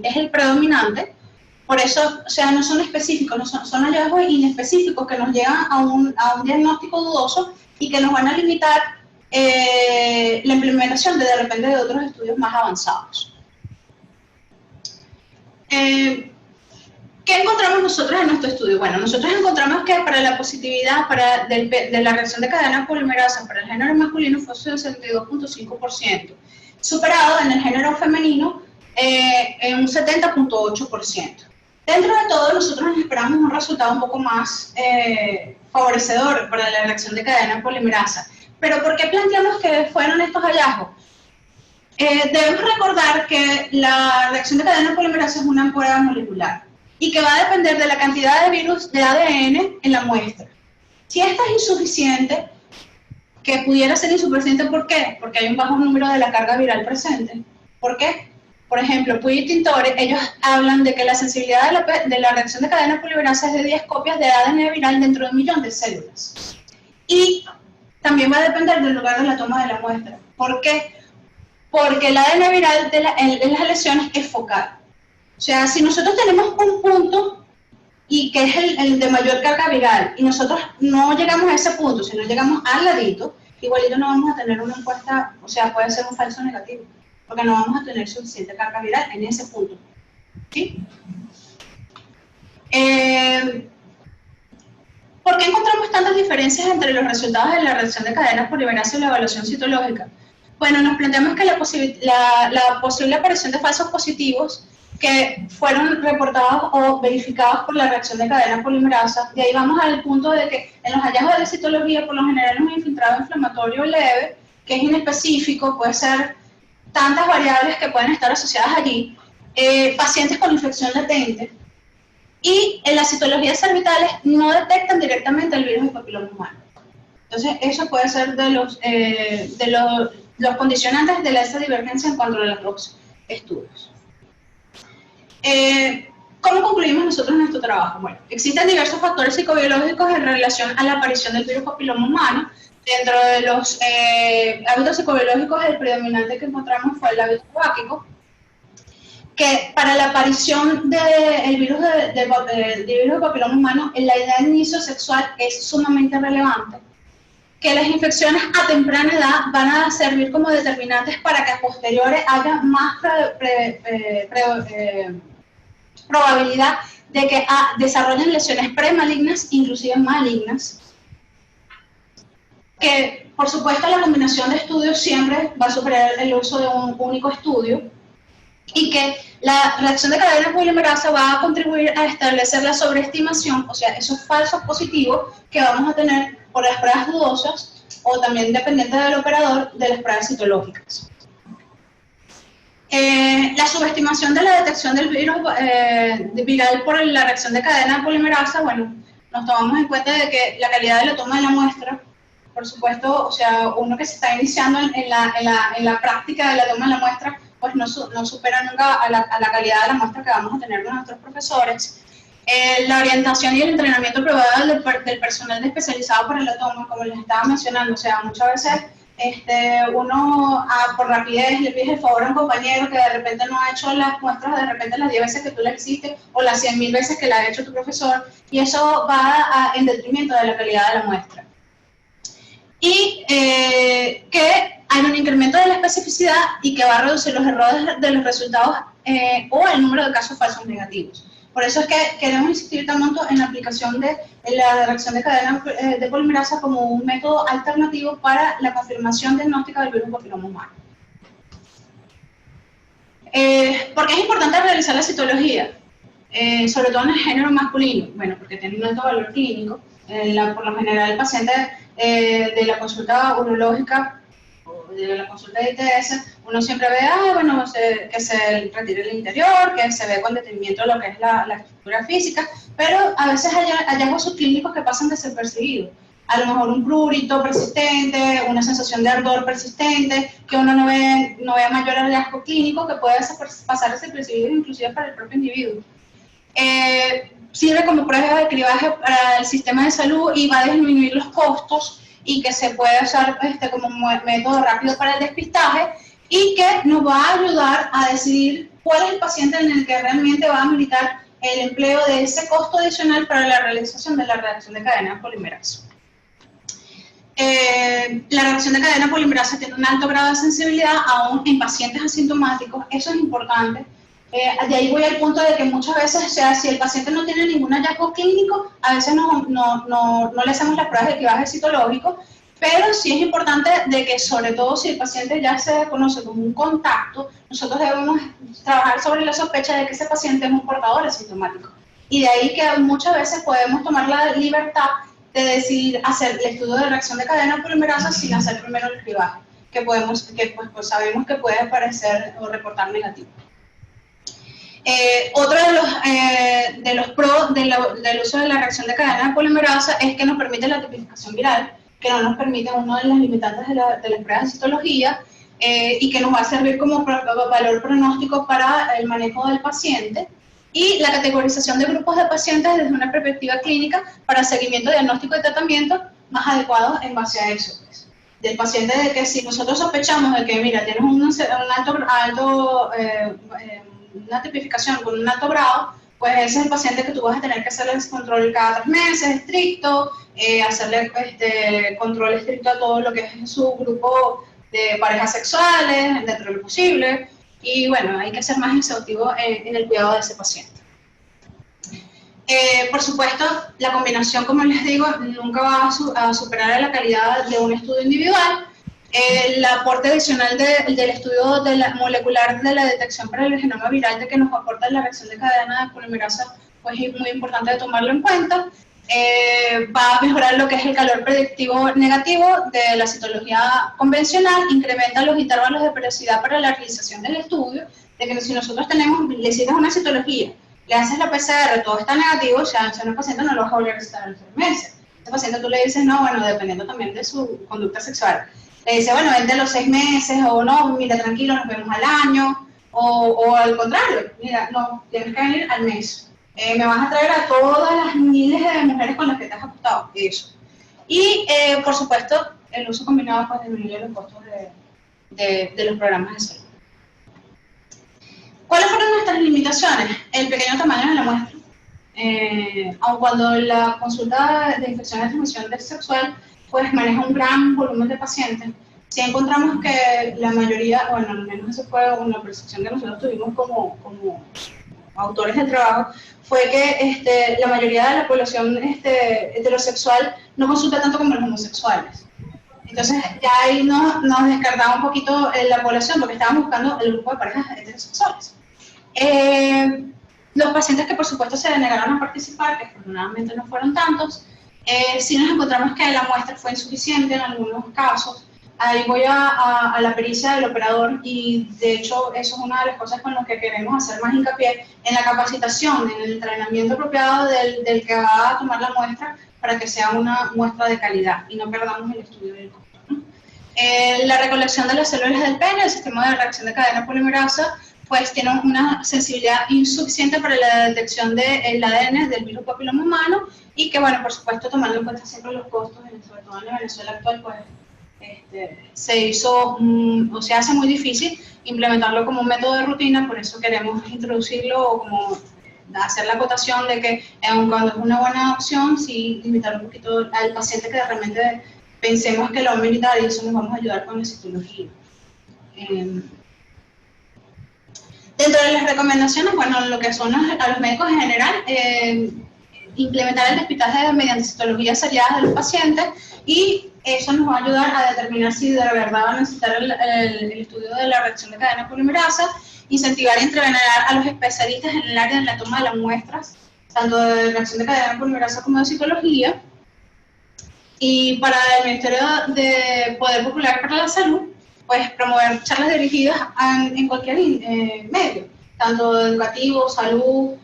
es el predominante. Por eso, o sea, no son específicos, son hallazgos inespecíficos que nos llegan a un diagnóstico dudoso y que nos van a limitar la implementación de repente de otros estudios más avanzados. ¿Qué encontramos nosotros en nuestro estudio? Bueno, nosotros encontramos que para la positividad de la reacción de cadena polimerasa para el género masculino fue 62.5%, superado en el género femenino en un 70.8%. Dentro de todo, nosotros esperamos un resultado un poco más favorecedor para la reacción de cadena polimerasa. Pero ¿por qué planteamos que fueron estos hallazgos? Debemos recordar que la reacción de cadena polimerasa es una prueba molecular y que va a depender de la cantidad de virus de ADN en la muestra. Si esta es insuficiente, que pudiera ser insuficiente. ¿Por qué? Porque hay un bajo número de la carga viral presente. ¿Por qué? Por ejemplo, Puig y Tintori, ellos hablan de que la sensibilidad de la reacción de cadena polimerasa es de 10 copias de ADN viral dentro de 1 millón de células. Y también va a depender del lugar de la toma de la muestra. ¿Por qué? Porque el ADN viral de las lesiones es focal. O sea, si nosotros tenemos un punto y que es el de mayor carga viral, y nosotros no llegamos a ese punto, sino llegamos al ladito, igualito no vamos a tener una encuesta, o sea, puede ser un falso negativo, porque no vamos a tener suficiente carga viral en ese punto. ¿Sí? ¿Por qué encontramos tantas diferencias entre los resultados de la reacción de cadenas polimerasa y la evaluación citológica? Bueno, nos planteamos que la posible aparición de falsos positivos que fueron reportados o verificados por la reacción de cadena polimerasa, de ahí vamos al punto de que en los hallazgos de la citología, por lo general, un infiltrado inflamatorio leve, que es inespecífico, puede ser tantas variables que pueden estar asociadas allí, pacientes con infección latente, y en las citologías cervicales no detectan directamente el virus del papiloma humano. Entonces, eso puede ser de los condicionantes de esa divergencia en cuanto a los dos estudios. ¿Cómo concluimos nosotros nuestro trabajo? Bueno, existen diversos factores psicobiológicos en relación a la aparición del virus papiloma humano. Dentro de los hábitos psicobiológicos, el predominante que encontramos fue el hábito tabáquico, que para la aparición del virus del papiloma humano, la edad de inicio sexual es sumamente relevante, que las infecciones a temprana edad van a servir como determinantes para que a posteriores haya más probabilidad de que desarrollen lesiones premalignas, inclusive malignas, que por supuesto la combinación de estudios siempre va a superar el uso de un único estudio, y que la reacción de cadena polimerasa va a contribuir a establecer la sobreestimación, o sea, esos falsos positivos que vamos a tener por las pruebas dudosas o también dependiente del operador de las pruebas citológicas. La subestimación de la detección del virus viral por la reacción de cadena polimerasa, bueno, nos tomamos en cuenta de que la calidad de la toma de la muestra, por supuesto, o sea, uno que se está iniciando en la práctica de la toma de la muestra, pues no supera nunca a la calidad de la muestra que vamos a tener de nuestros profesores. La orientación y el entrenamiento probado del personal especializado para la toma, como les estaba mencionando, o sea, muchas veces uno por rapidez le pide el favor a un compañero que de repente no ha hecho las muestras de repente las 10 veces que tú la hiciste o las 100.000 veces que la ha hecho tu profesor, y eso va en detrimento de la calidad de la muestra. Y que hay un incremento de la especificidad y que va a reducir los errores de los resultados o el número de casos falsos negativos. Por eso es que queremos insistir tanto en la aplicación de la reacción de cadena de polimerasa como un método alternativo para la confirmación diagnóstica del virus papiloma humano. ¿Por qué es importante realizar la citología? Sobre todo en el género masculino. Bueno, porque tiene un alto valor clínico. Por lo general, el paciente de la consulta urológica o de la consulta de ITS, uno siempre ve que se retire el interior, que se ve con detenimiento de lo que es la estructura física, pero a veces hay hallazgos subclínicos que pasan desapercibidos. A lo mejor un prurito persistente, una sensación de ardor persistente, que uno no ve mayor hallazgo clínico, que puede pasar desapercibido inclusive para el propio individuo. Sirve como prueba de cribaje para el sistema de salud y va a disminuir los costos, y que se puede usar como método rápido para el despistaje, y que nos va a ayudar a decidir cuál es el paciente en el que realmente va a militar el empleo de ese costo adicional para la realización de la reacción de cadena polimerasa. La reacción de cadena polimerasa tiene un alto grado de sensibilidad aún en pacientes asintomáticos, eso es importante. De ahí voy al punto de que muchas veces, o sea, si el paciente no tiene ningún hallazgo clínico, a veces no le hacemos las pruebas de cribaje citológico, pero sí es importante de que, sobre todo si el paciente ya se conoce como un contacto, nosotros debemos trabajar sobre la sospecha de que ese paciente es un portador asintomático. Y de ahí que muchas veces podemos tomar la libertad de decidir hacer el estudio de reacción de cadena polimerasa sin hacer primero el cribaje, que pues sabemos que puede aparecer o reportar negativo. Otro de los pros del uso de la reacción de cadena polimerasa es que nos permite la tipificación viral, que no nos permiten, una de las limitantes de las pruebas de citología, y que nos va a servir como valor pronóstico para el manejo del paciente, y la categorización de grupos de pacientes desde una perspectiva clínica para seguimiento, diagnóstico y tratamiento más adecuados en base a eso. Pues. Del paciente, de que si nosotros sospechamos de que, mira, tienes una tipificación con un alto grado, pues ese es el paciente que tú vas a tener que hacerle control cada 3 meses, estricto, hacerle control estricto a todo lo que es su grupo de parejas sexuales, dentro de lo posible, y bueno, hay que ser más exhaustivo en el cuidado de ese paciente. Por supuesto, la combinación, como les digo, nunca va a superar la calidad de un estudio individual. El aporte adicional del estudio molecular de la detección para el genoma viral que nos aporta la reacción de cadena de polimerasa, pues es muy importante de tomarlo en cuenta. Va a mejorar lo que es el calor predictivo negativo de la citología convencional, incrementa los intervalos de periodicidad para la realización del estudio, de que si nosotros le hicimos una citología, le haces la PCR, todo está negativo, o sea, a un paciente no lo vas a volver a visitar a los 3 meses. A ese paciente tú le dices, no, bueno, dependiendo también de su conducta sexual. Le dice, bueno, vente a los 6 meses, o no, mira, tranquilo, nos vemos al año, o al contrario, mira, no, tienes que venir al mes. Me vas a traer a todas las miles de mujeres con las que te has acostado, eso. Y, por supuesto, el uso combinado pues disminuye los costos de los programas de salud. ¿Cuáles fueron nuestras limitaciones? El pequeño tamaño de la muestra. Aun cuando la consulta de infección de transmisión sexual pues maneja un gran volumen de pacientes, sí encontramos que la mayoría, bueno, al menos eso fue una percepción que nosotros tuvimos como autores del trabajo, fue que la mayoría de la población heterosexual no consulta tanto como los homosexuales. Entonces ya ahí nos descartaba un poquito la población porque estábamos buscando el grupo de parejas heterosexuales. Los pacientes que por supuesto se negaron a participar, que afortunadamente no fueron tantos, sí nos encontramos que la muestra fue insuficiente en algunos casos. Ahí voy a la pericia del operador y de hecho eso es una de las cosas con las que queremos hacer más hincapié en la capacitación, en el entrenamiento apropiado del que va a tomar la muestra para que sea una muestra de calidad y no perdamos el estudio del costo, ¿no? La recolección de las células del pene, el sistema de reacción de cadena polimerasa, pues tiene una sensibilidad insuficiente para la detección del ADN del virus papiloma humano y que, bueno, por supuesto, tomando en cuenta siempre los costos, sobre todo en la Venezuela actual, pues se hace muy difícil implementarlo como un método de rutina, por eso queremos introducirlo o como hacer la acotación de que cuando es una buena opción, sí limitar un poquito al paciente que realmente pensemos que lo va a militar y eso nos vamos a ayudar con la citología. Dentro de las recomendaciones, bueno, lo que son a los médicos en general, implementar el despistaje mediante citologías seriadas de los pacientes y eso nos va a ayudar a determinar si de verdad van a necesitar el estudio de la reacción de cadena polimerasa, incentivar y entrenar a los especialistas en el área de la toma de las muestras, tanto de reacción de cadena polimerasa como de citología, y para el Ministerio de Poder Popular para la Salud, pues promover charlas dirigidas en cualquier medio, tanto educativo, salud,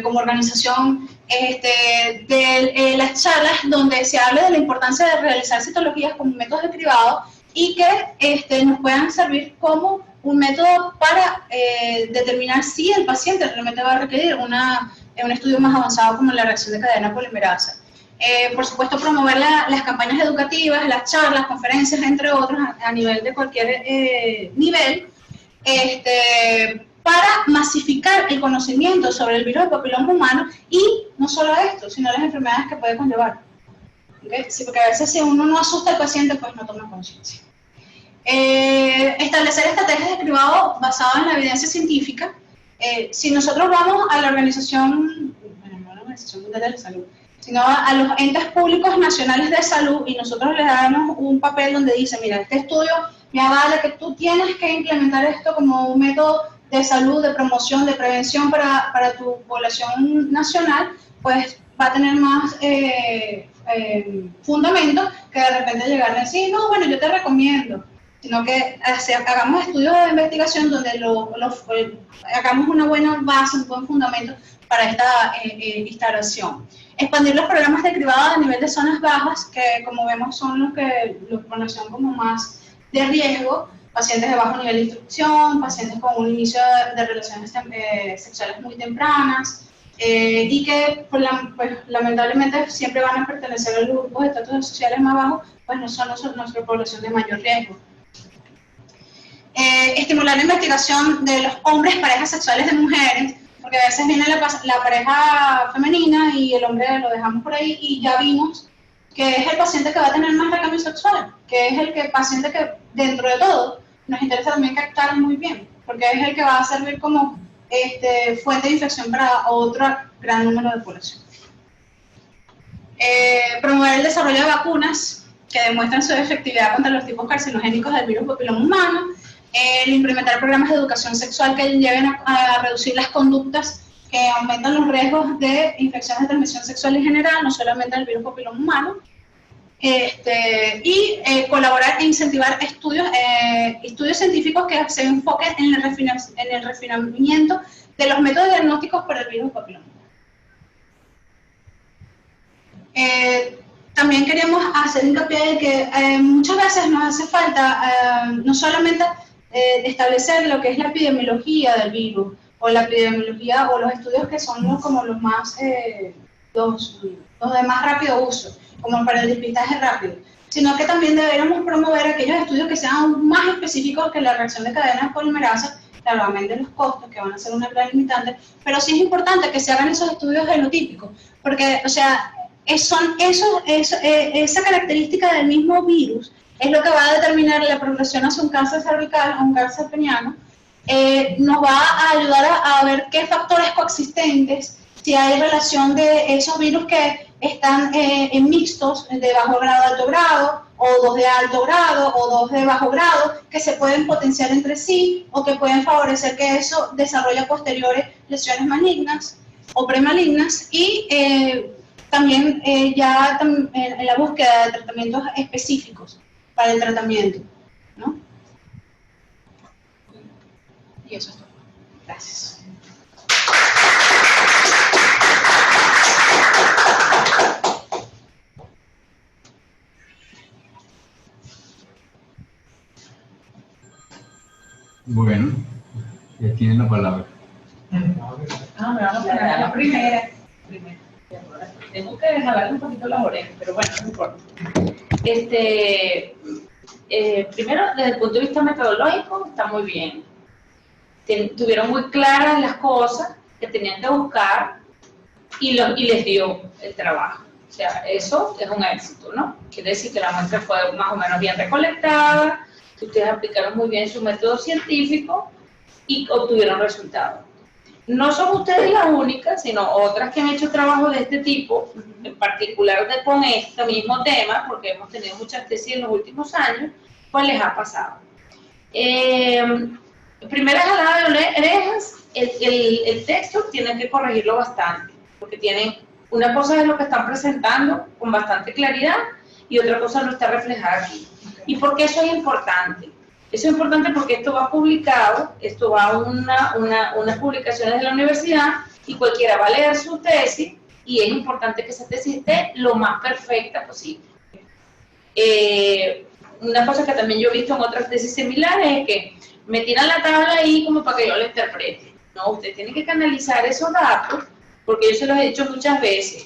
como organización, de las charlas donde se hable de la importancia de realizar citologías como métodos de cribado y que nos puedan servir como un método para determinar si el paciente realmente va a requerir un estudio más avanzado como la reacción de cadena polimerasa. Por supuesto, promover las campañas educativas, las charlas, conferencias, entre otros, a nivel de cualquier nivel, para masificar el conocimiento sobre el virus del papiloma humano y no solo esto, sino las enfermedades que puede conllevar. ¿Okay? Sí, porque a veces si uno no asusta al paciente, pues no toma conciencia. Establecer estrategias de cribado basadas en la evidencia científica. Si nosotros vamos a la Organización, bueno, no a la Organización Mundial de la Salud, sino a los entes públicos nacionales de salud y nosotros les damos un papel donde dice, mira, este estudio me avala que tú tienes que implementar esto como un método de salud, de promoción, de prevención para tu población nacional, pues va a tener más fundamento que de repente llegar a decir, no, bueno, yo te recomiendo. sino que hagamos estudios de investigación donde hagamos una buena base, un buen fundamento para esta instalación. Expandir los programas de cribado a nivel de zonas bajas, que como vemos son los que los conocen como más de riesgo, pacientes de bajo nivel de instrucción, pacientes con un inicio de relaciones sexuales muy tempranas, y que pues, lamentablemente siempre van a pertenecer a los grupos de estatus sociales más bajos, pues no son nuestra población de mayor riesgo. Estimular la investigación de los hombres, parejas sexuales de mujeres, porque a veces viene la pareja femenina y el hombre lo dejamos por ahí y ya vimos que es el paciente que va a tener más recambio sexual, que es el paciente que dentro de todo nos interesa también captar muy bien, porque es el que va a servir como fuente de infección para otro gran número de población. Promover el desarrollo de vacunas que demuestran su efectividad contra los tipos carcinogénicos del virus papiloma humano. Implementar programas de educación sexual que lleven a reducir las conductas que aumentan los riesgos de infecciones de transmisión sexual en general, no solamente del virus papiloma humano. Colaborar e incentivar estudios científicos que se enfoquen en el refinamiento de los métodos diagnósticos para el virus papiloma. También queríamos hacer hincapié de que muchas veces nos hace falta no solamente establecer lo que es la epidemiología del virus, o la epidemiología o los estudios que son como los más los de más rápido uso, como para el despistaje rápido, sino que también deberíamos promover aquellos estudios que sean más específicos que la reacción de cadenas polimerasas, claramente los costos, que van a ser una gran limitante, pero sí es importante que se hagan esos estudios genotípicos, porque, o sea, esa característica del mismo virus es lo que va a determinar la progresión hacia un cáncer cervical o un cáncer peniano. Nos va a ayudar a ver qué factores coexistentes, si hay relación de esos virus que están en mixtos de bajo grado, alto grado, o dos de alto grado, o dos de bajo grado, que se pueden potenciar entre sí, o que pueden favorecer que eso desarrolle posteriores lesiones malignas o premalignas, y también en la búsqueda de tratamientos específicos para el tratamiento, ¿no? Y eso es todo. Gracias. Bueno, ya tienen la palabra. Me vamos a poner la primera. Tengo que jalarle un poquito las orejas, pero bueno, no importa. Primero, desde el punto de vista metodológico, está muy bien. Tuvieron muy claras las cosas que tenían que buscar y les dio el trabajo. O sea, eso es un éxito, ¿no? Quiere decir que la muestra fue más o menos bien recolectada, que ustedes aplicaron muy bien su método científico y obtuvieron resultados. No son ustedes las únicas, sino otras que han hecho trabajo de este tipo, en particular con este mismo tema, porque hemos tenido muchas tesis en los últimos años, pues les ha pasado. Primera jalada de orejas, el texto tienen que corregirlo bastante, porque tienen una cosa es lo que están presentando con bastante claridad y otra cosa no está reflejada aquí. ¿Y por qué eso es importante? Eso es importante porque esto va publicado, esto va a unas publicaciones de la universidad y cualquiera va a leer su tesis y es importante que esa tesis esté lo más perfecta posible. Una cosa que también yo he visto en otras tesis similares es que me tiran la tabla ahí como para que yo la interprete. No, usted tiene que canalizar esos datos porque yo se los he dicho muchas veces.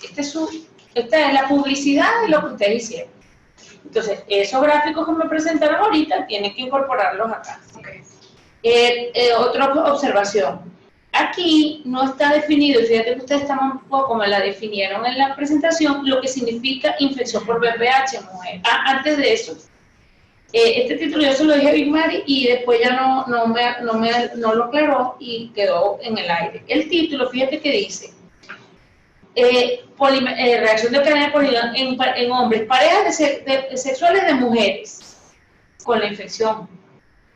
Esta es la publicidad de lo que ustedes hicieron. Entonces, esos gráficos que me presentaron ahorita tienen que incorporarlos acá. Otra observación. Aquí no está definido, y fíjate que ustedes están un poco como la definieron en la presentación, lo que significa infección por VPH en mujer. Antes de eso, este título yo se lo dije a Big Mary y después ya no lo aclaró y quedó en el aire. El título, fíjate que dice, reacción de cadena de polimerasa en hombres, parejas sexuales de mujeres con la infección.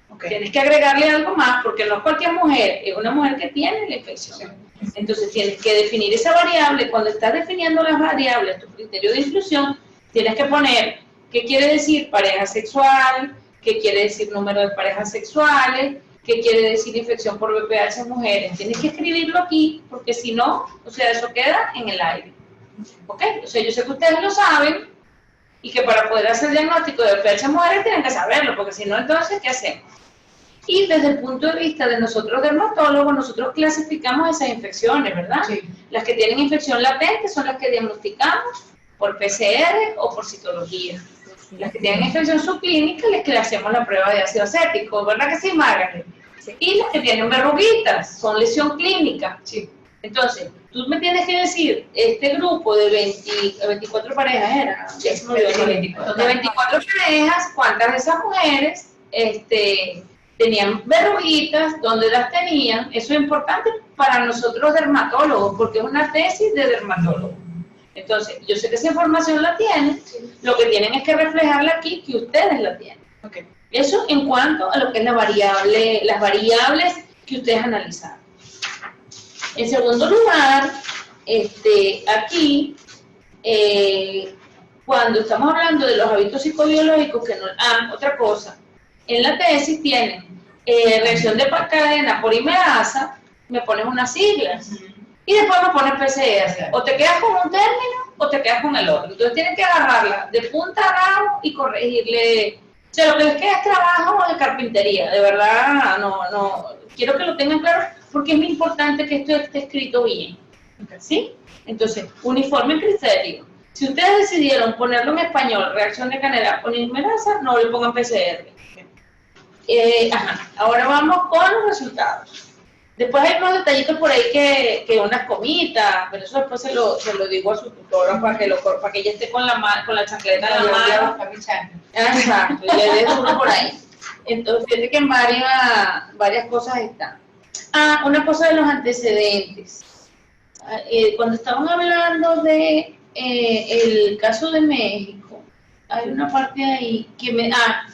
Okay. Tienes que agregarle algo más porque no cualquier mujer, es una mujer que tiene la infección. Entonces tienes que definir esa variable. Cuando estás definiendo las variables, tu criterio de inclusión, tienes que poner qué quiere decir pareja sexual, qué quiere decir número de parejas sexuales, qué quiere decir infección por VPH en mujeres. Tienes que escribirlo aquí, porque si no, o sea, eso queda en el aire. ¿Ok? O sea, yo sé que ustedes lo saben, y que para poder hacer diagnóstico de VPH en mujeres tienen que saberlo, porque si no, entonces, ¿qué hacemos? Y desde el punto de vista de nosotros dermatólogos, nosotros clasificamos esas infecciones, ¿verdad? Sí. Las que tienen infección latente son las que diagnosticamos por PCR o por citología. Las que tienen infección subclínica les hacemos la prueba de ácido acético, ¿verdad que sí, Margaret? Sí. Y las que tienen verruguitas son lesión clínica. Sí. Entonces, tú me tienes que decir, este grupo de 24 parejas era, ya se me olvidó, 24. De 24 parejas, ¿cuántas de esas mujeres tenían verruguitas? ¿Dónde las tenían? Eso es importante para nosotros dermatólogos, porque es una tesis de dermatólogo. Entonces, yo sé que esa información la tienen, lo que tienen es que reflejarla aquí, que ustedes la tienen. Okay. Eso en cuanto a lo que es las variables que ustedes analizaron. En segundo lugar, aquí, cuando estamos hablando de los hábitos psicobiológicos, otra cosa, en la tesis tienen reacción de cadena polimerasa, me pones unas siglas, y después me pones PCR. O te quedas con un término o te quedas con el otro. Entonces tienes que agarrarla de punta a rabo y corregirle. O sea, lo que les queda es trabajo de carpintería. De verdad, no. Quiero que lo tengan claro porque es muy importante que esto esté escrito bien. ¿Sí? Entonces, uniforme criterio. Si ustedes decidieron ponerlo en español, reacción de cadena polimerasa, no le pongan PCR. Ahora vamos con los resultados. Después hay unos detallitos por ahí que unas comitas, pero eso después se lo digo a su tutora para que ella esté con la chancleta en la mano. Exacto, y le dé duro por ahí. Entonces, fíjate que en varias cosas están. Una cosa de los antecedentes. Cuando estaban hablando de el caso de México, hay una parte ahí que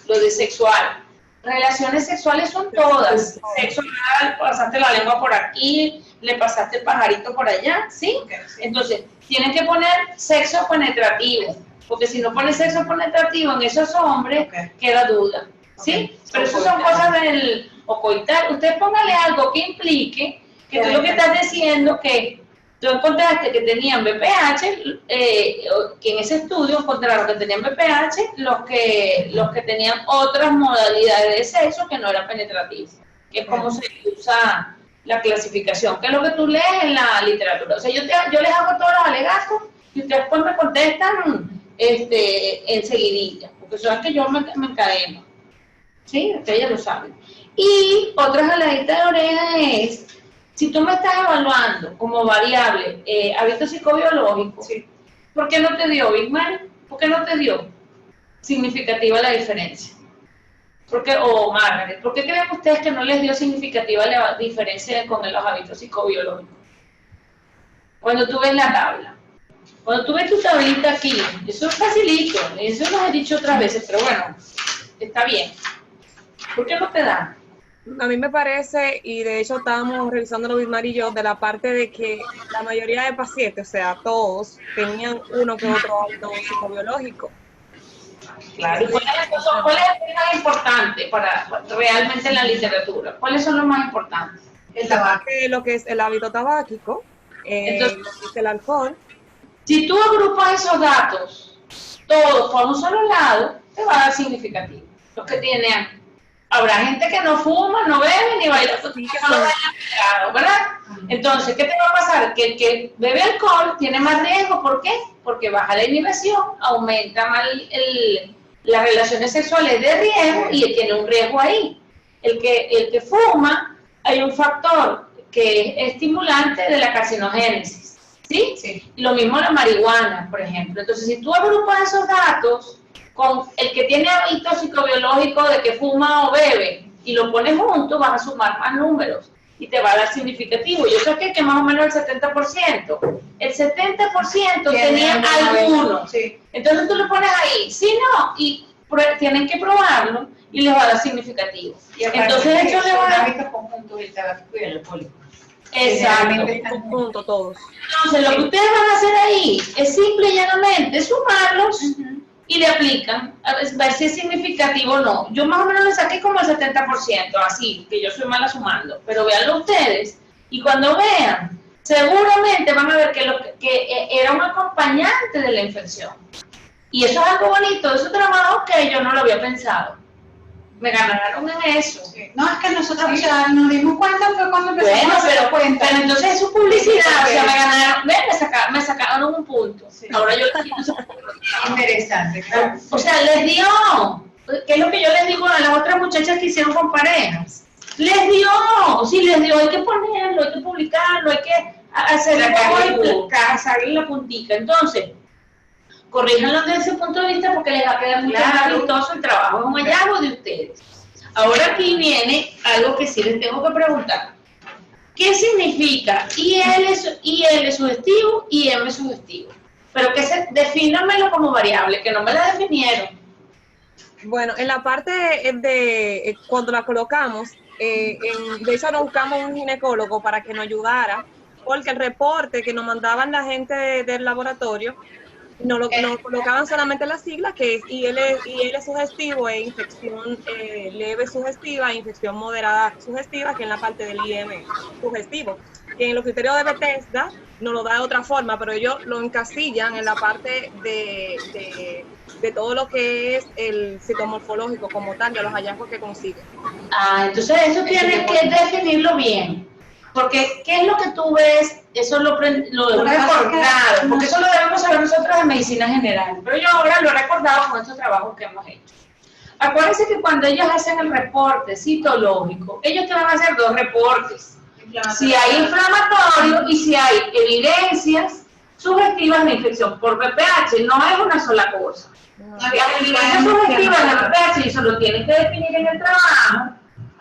lo de sexual. Relaciones sexuales son todas. Sexo oral, pasaste la lengua por aquí, le pasaste el pajarito por allá, ¿sí? Entonces, tienen que poner sexo penetrativo, porque si no pones sexo penetrativo en esos hombres, queda duda, ¿sí? Pero eso son cosas del coital. Usted póngale algo que implique que tú lo que estás diciendo que tú encontraste que tenían VPH, que en ese estudio encontraron que tenían VPH los que tenían otras modalidades de sexo que no eran penetrativos, que es como se usa la clasificación, que es lo que tú lees en la literatura. O sea, yo les hago todos los alegatos y ustedes pues me contestan enseguidilla, porque saben que yo me encadeno. ¿Sí? Ustedes ya lo saben. Y otra jaladita de oreja es, si tú me estás evaluando como variable hábito psicobiológico, sí, ¿por qué no te dio, Big Man? ¿Por qué no te dio significativa la diferencia? Margaret, ¿por qué creen ustedes que no les dio significativa la diferencia con los hábitos psicobiológicos? Cuando tú ves la tabla, cuando tú ves tu tablita aquí, eso es facilito, eso lo he dicho otras veces, pero bueno, está bien. ¿Por qué no te dan? A mí me parece, y de hecho estábamos revisándolo Bismar y yo, de la parte de que la mayoría de pacientes, o sea, todos, tenían uno que otro hábito psicobiológico. Claro. ¿Y cuál es el más importante realmente en la literatura? ¿Cuáles son los más importantes? El tabaco. Lo que es el hábito tabáquico, entonces, lo que es el alcohol. Si tú agrupas esos datos, todos por un solo lado, te va a dar significativo. Los que tienen... Habrá gente que no fuma, no bebe, ni baila, ¿verdad? Entonces, ¿qué te va a pasar? Que el que bebe alcohol tiene más riesgo. ¿Por qué? Porque baja la inhibición, aumenta más las relaciones sexuales de riesgo y tiene un riesgo ahí. El que fuma, hay un factor que es estimulante de la carcinogénesis, ¿sí? Sí. Lo mismo la marihuana, por ejemplo. Entonces, si tú agrupas esos datos con el que tiene hábito psicobiológico de que fuma o bebe y lo pones junto, vas a sumar más números y te va a dar significativo. Yo sé que más o menos el 70%. El 70% tenía alguno. Sí. Entonces tú lo pones ahí. Si no, y tienen que probarlo y les va a dar significativo. Y entonces eso le va a dar hábitos conjuntos del tabáquico y el alcohólico. Exacto. Conjunto todos. Entonces lo que ustedes van a hacer ahí es simple y llanamente sumarlos. y le aplican, a ver si es significativo o no. Yo más o menos le saqué como el 70%, así, que yo soy mala sumando, pero véanlo ustedes, y cuando vean, seguramente van a ver que era un acompañante de la infección. Y eso es algo bonito, de su trabajo que yo no lo había pensado. Me ganaron en eso. No, es que nosotros ya nos dimos cuenta fue cuando empezamos Bueno, a hacer cuenta. pero entonces es su publicidad, o sea, me ganaron, me sacaron un punto. Sí. Ahora yo les digo, Interesante, claro. o sea, les dio, que es lo que yo les digo a las otras muchachas que hicieron con parejas. Les dio, sí, les dio, hay que ponerlo, hay que publicarlo, hay que hacerle sacarle la puntica. Entonces, corríjanlo desde ese punto de vista porque les va a quedar mucho más vistoso el trabajo, es un hallazgo de ustedes. Ahora aquí viene algo que sí les tengo que preguntar. ¿Qué significa IL es sugestivo y M sugestivo? Pero defínamelo como variable, que no me la definieron. Bueno, en la parte de cuando la colocamos, de hecho nos buscamos un ginecólogo para que nos ayudara, porque el reporte que nos mandaban la gente del laboratorio, nos colocaban solamente las siglas, que es IL sugestivo e infección leve sugestiva e infección moderada sugestiva, que en la parte del IM sugestivo. Que en los criterios de Bethesda nos lo da de otra forma, pero ellos lo encasillan en la parte de todo lo que es el citomorfológico como tal, de los hallazgos que consiguen. Entonces eso tienes que definirlo bien. Porque, ¿qué es lo que tú ves? Eso lo he recordado, porque eso lo debemos saber nosotros en medicina general, pero yo ahora lo he recordado con estos trabajos que hemos hecho. Acuérdense que cuando ellos hacen el reporte citológico, ellos te van a hacer dos reportes. Si hay inflamatorio y si hay evidencias sugestivas de infección por VPH, no es una sola cosa. Las evidencias sugestivas de VPH, y eso lo tienes que definir en el trabajo.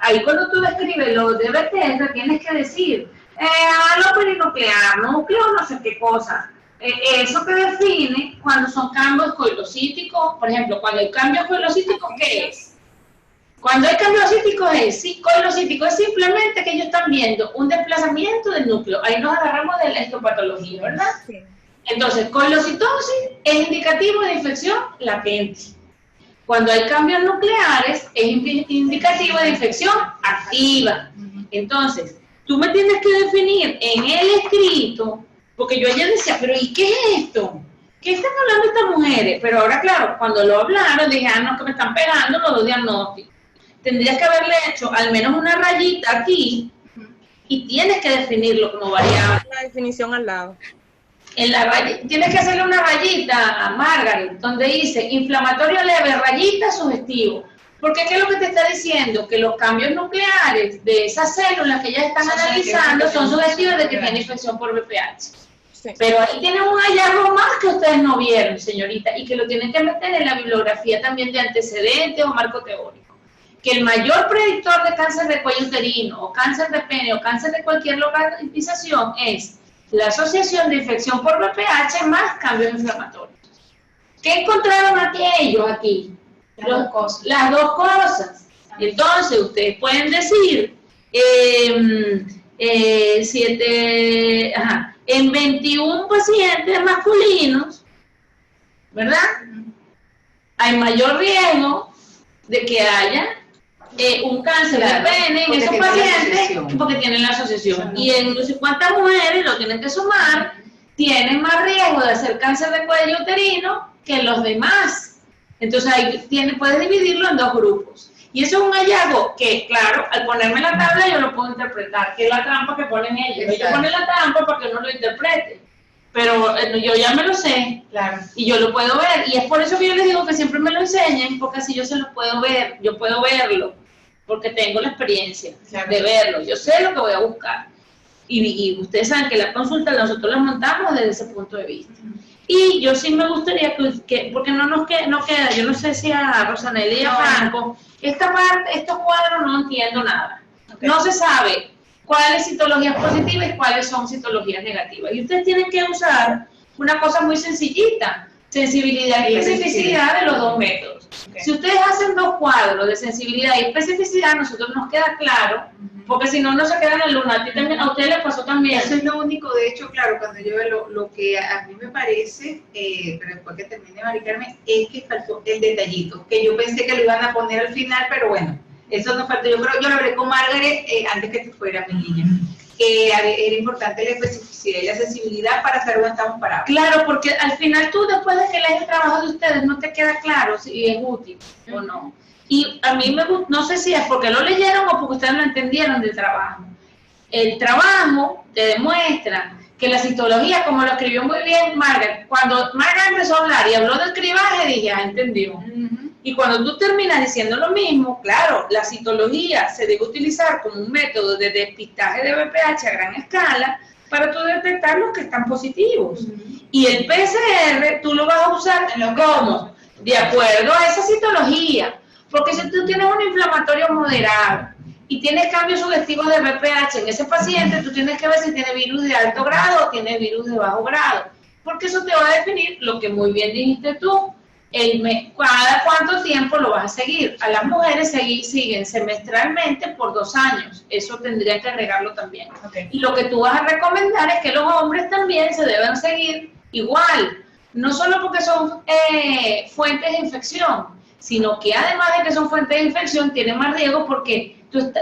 Ahí cuando tú describes lo de Bethesda, tienes que decir, lo perinuclear, núcleo, no sé qué cosa. Eso te define cuando son cambios coilocíticos. Por ejemplo, cuando hay cambios coilocíticos, ¿qué es? Cuando hay cambios cíticos coilocítico es simplemente que ellos están viendo un desplazamiento del núcleo. Ahí nos agarramos de la histopatología, ¿verdad? Sí. Entonces, coilocitosis es indicativo de infección latente. Cuando hay cambios nucleares, es indicativo de infección activa. Entonces, tú me tienes que definir en el escrito, porque yo ayer decía, pero ¿y qué es esto? ¿Qué están hablando estas mujeres? Pero ahora, claro, cuando lo hablaron, dije, no, que me están pegando los dos diagnósticos. Tendrías que haberle hecho al menos una rayita aquí, y tienes que definirlo como variable. La definición al lado. En la tienes que hacerle una rayita a Margaret, donde dice inflamatorio leve, rayita, sugestivo. Porque ¿qué es lo que te está diciendo? Que los cambios nucleares de esas células que ellas están analizando son sugestivos de que tiene infección por VPH. Sí. Pero ahí tienen un hallazgo más que ustedes no vieron, señorita, y que lo tienen que meter en la bibliografía también de antecedentes o marco teórico. Que el mayor predictor de cáncer de cuello uterino, o cáncer de pene, o cáncer de cualquier localización es la asociación de infección por VPH más cambios inflamatorios. ¿Qué encontraron ellos aquí? Las dos cosas. Entonces, ustedes pueden decir, en 21 pacientes masculinos, ¿verdad? Hay mayor riesgo de que haya un cáncer de pene en esos pacientes porque tienen la asociación. Y en no sé cuántas mujeres, lo tienen que sumar, tienen más riesgo de hacer cáncer de cuello uterino que los demás. Entonces ahí puedes dividirlo en dos grupos. Y eso es un hallazgo que, claro, al ponerme la tabla yo lo puedo interpretar, que es la trampa que ponen ellos. Ellos ponen la trampa para que uno lo interprete. Pero yo ya me lo sé, claro, y yo lo puedo ver. Y es por eso que yo les digo que siempre me lo enseñen, porque así yo se lo puedo ver, yo puedo verlo, porque tengo la experiencia de verlo. Yo sé lo que voy a buscar. Y ustedes saben que la consulta nosotros la montamos desde ese punto de vista. Y yo sí me gustaría que porque no queda, yo no sé si a Rosanelli y a Franco, esta parte, estos cuadros no entiendo nada. Okay. No se sabe cuáles citologías positivas y cuáles son citologías negativas. Y ustedes tienen que usar una cosa muy sencillita. sensibilidad y especificidad de los dos métodos. Okay. Si ustedes hacen 2 cuadros de sensibilidad y especificidad, a nosotros nos queda claro, porque si no, no se queda en el uno. A ti también, a ustedes les pasó también. Eso es lo único, de hecho, claro, cuando yo veo lo que a mí me parece, pero después que termine Mari Carmen, es que faltó el detallito, que yo pensé que lo iban a poner al final, pero bueno, eso no faltó. Yo creo que yo lo hablé con Margaret antes que te fuera, mi niña, que era importante la especificidad y la sensibilidad para saber dónde estamos parados. Claro, porque al final tú, después de que lees el trabajo de ustedes, no te queda claro si es útil o no. Y a mí me gusta, no sé si es porque lo leyeron o porque ustedes lo entendieron del trabajo. El trabajo te demuestra que la citología, como lo escribió muy bien Margaret, cuando Margaret empezó a hablar y habló del cribaje, dije, entendió. Y cuando tú terminas diciendo lo mismo, claro, la citología se debe utilizar como un método de despistaje de VPH a gran escala para tú detectar los que están positivos. Y el PCR tú lo vas a usar como, de acuerdo a esa citología. Porque si tú tienes un inflamatorio moderado y tienes cambios sugestivos de VPH en ese paciente, tú tienes que ver si tiene virus de alto grado o tiene virus de bajo grado. Porque eso te va a definir lo que muy bien dijiste tú, cada cuánto tiempo lo vas a seguir. A las mujeres siguen semestralmente por 2 años. Eso tendría que agregarlo también. Okay. Y lo que tú vas a recomendar es que los hombres también se deben seguir igual. No solo porque son fuentes de infección, sino que además de que son fuentes de infección, tienen más riesgo porque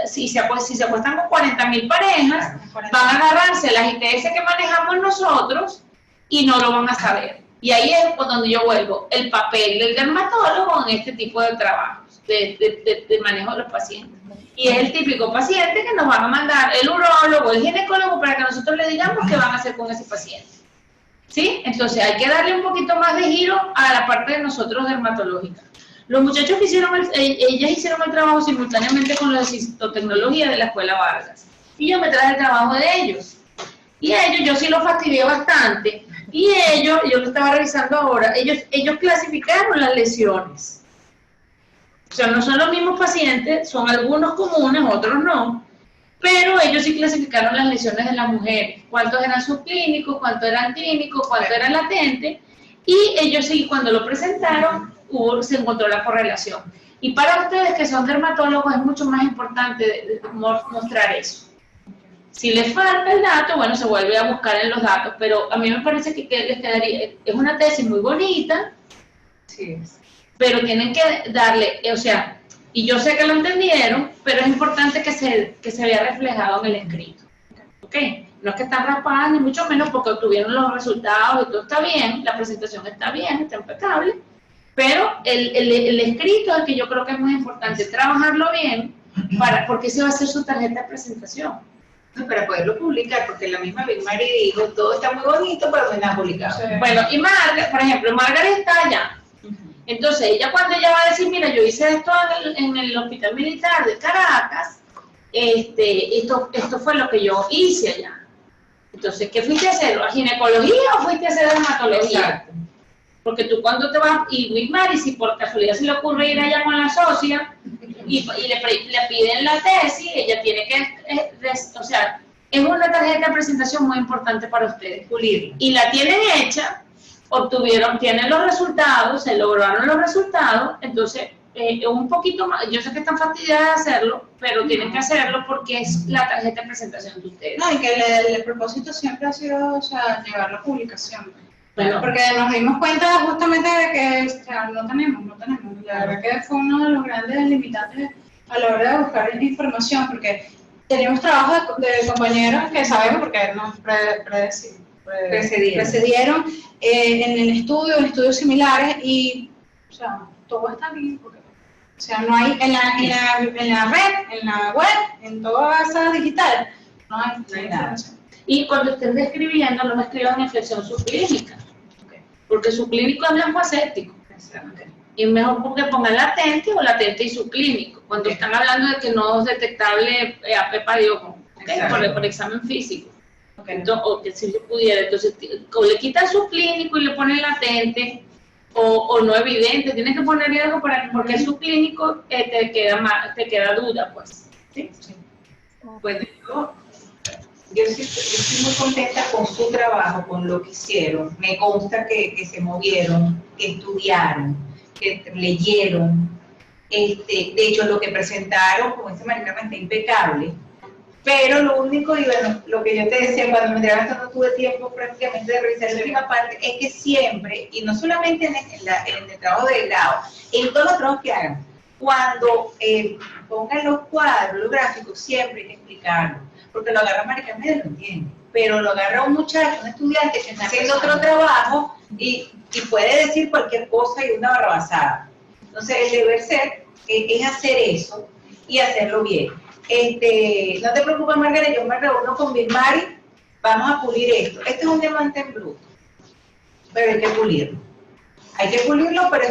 si se acuestan con 40.000 parejas, van a agarrarse las ITS que manejamos nosotros y no lo van a saber. Y ahí es por donde yo vuelvo, el papel del dermatólogo en este tipo de trabajos, de manejo de los pacientes. Y es el típico paciente que nos van a mandar el urólogo, el ginecólogo, para que nosotros le digamos qué van a hacer con ese paciente. ¿Sí? Entonces hay que darle un poquito más de giro a la parte de nosotros dermatológica. Los muchachos que ellas hicieron el trabajo simultáneamente con la citotecnología de la Escuela Vargas. Y yo me traje el trabajo de ellos. Y ellos, yo sí los fastidié bastante. Y ellos, yo lo estaba revisando ahora, ellos clasificaron las lesiones. O sea, no son los mismos pacientes, son algunos comunes, otros no. Pero ellos sí clasificaron las lesiones de las mujeres. Cuántos eran subclínicos, cuántos eran clínicos, cuántos eran latentes. Y ellos sí, cuando lo presentaron, se encontró la correlación. Y para ustedes que son dermatólogos es mucho más importante mostrar eso. Si les falta el dato, bueno, se vuelve a buscar en los datos, pero a mí me parece que les quedaría, es una tesis muy bonita, Sí. pero tienen que darle, o sea, y yo sé que lo entendieron, pero es importante que se vea reflejado en el escrito. ¿Ok? No es que están raspadas, ni mucho menos porque obtuvieron los resultados y todo está bien, la presentación está bien, está impecable, pero el escrito es el que yo creo que es muy importante, trabajarlo bien, porque ese va a ser su tarjeta de presentación. No, para poderlo publicar, porque la misma Big Mary dijo, todo está muy bonito, pero no está publicado. Sí. Bueno, y Margaret, por ejemplo, Margaret está allá. Entonces, ella cuando ella va a decir, mira, yo hice esto en el Hospital Militar de Caracas, esto fue lo que yo hice allá. Entonces, ¿qué fuiste a hacer? ¿A ginecología o fuiste a hacer dermatología? Exacto. Porque tú cuando te vas, y Big Mary, si por casualidad se le ocurre ir allá con la socia, y le piden la tesis, ella tiene que, o sea, es una tarjeta de presentación muy importante para ustedes. Pulirlo. Y la tienen hecha, tienen los resultados, se lograron los resultados, entonces un poquito más, yo sé que están fastidiadas de hacerlo, pero tienen que hacerlo porque es la tarjeta de presentación de ustedes. No, y que el propósito siempre ha sido, o sea, llevar la publicación. Bueno, Porque nos dimos cuenta justamente de que, o sea, no tenemos. La verdad que fue uno de los grandes limitantes a la hora de buscar información, porque teníamos trabajo de compañeros que sabemos, porque nos precedieron en el estudio, en estudios similares, y, o sea, todo está bien, porque, o sea, no hay, en la red, en la web, en todas esas digitales, no hay nada. y cuando estén describiendo, no me escriban en flexión subclínica, porque subclínico es blanco acéptico. Y mejor porque pongan latente o latente y subclínico, cuando están hablando de que no es detectable APEPA de ojo, por examen físico. Entonces, o que si yo pudiera, entonces o le quitan subclínico y le ponen latente, o no evidente, tienes que ponerle algo porque el subclínico te queda duda, pues. ¿Sí? Pues yo estoy muy contenta con su trabajo, con lo que hicieron. Me consta que se movieron, que estudiaron, que leyeron. De hecho, lo que presentaron, como dice Maricarmen, está impecable. Pero lo único, y bueno, lo que yo te decía, cuando me entregaste no tuve tiempo prácticamente de revisar la última parte, es que siempre, y no solamente en el trabajo de grado, en todos los trabajos que hagan, cuando pongan los cuadros, los gráficos, siempre hay que explicarlo, porque lo agarra Maricarmen y lo entiende, pero lo agarra un muchacho, un estudiante que está haciendo otro trabajo y puede decir cualquier cosa y una barrabasada. Entonces, el deber ser es hacer eso y hacerlo bien. No te preocupes, Margarita, yo me reúno con Vilmari, vamos a pulir esto. Este es un diamante en bruto, pero hay que pulirlo. Hay que pulirlo, pero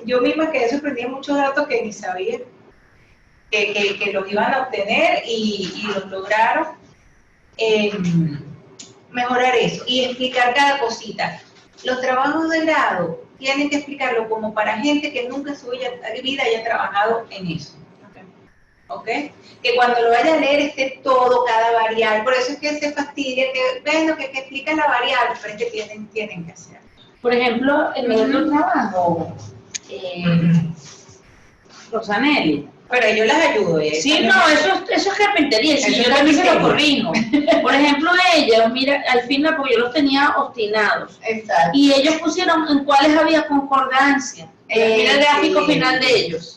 yo misma quedé sorprendida de muchos datos que ni sabía que los iban a obtener y los lograron. Mejorar eso y explicar cada cosita. Los trabajos de grado tienen que explicarlo como para gente que nunca en su vida haya trabajado en eso. ¿Ok? Que cuando lo vaya a leer esté todo, cada variable. Por eso es que se fastidia, que ven lo que explica la variable, pero es que tienen que hacer. Por ejemplo, en mi otro trabajo, Rosanelli. Pero yo las ayudo. Sí, no, eso es carpintería, sí, yo también se lo corrijo. Por ejemplo, ellos, mira, al final, porque yo los tenía obstinados. Exacto. Y ellos pusieron en cuáles había concordancia. Mira el gráfico final de ellos.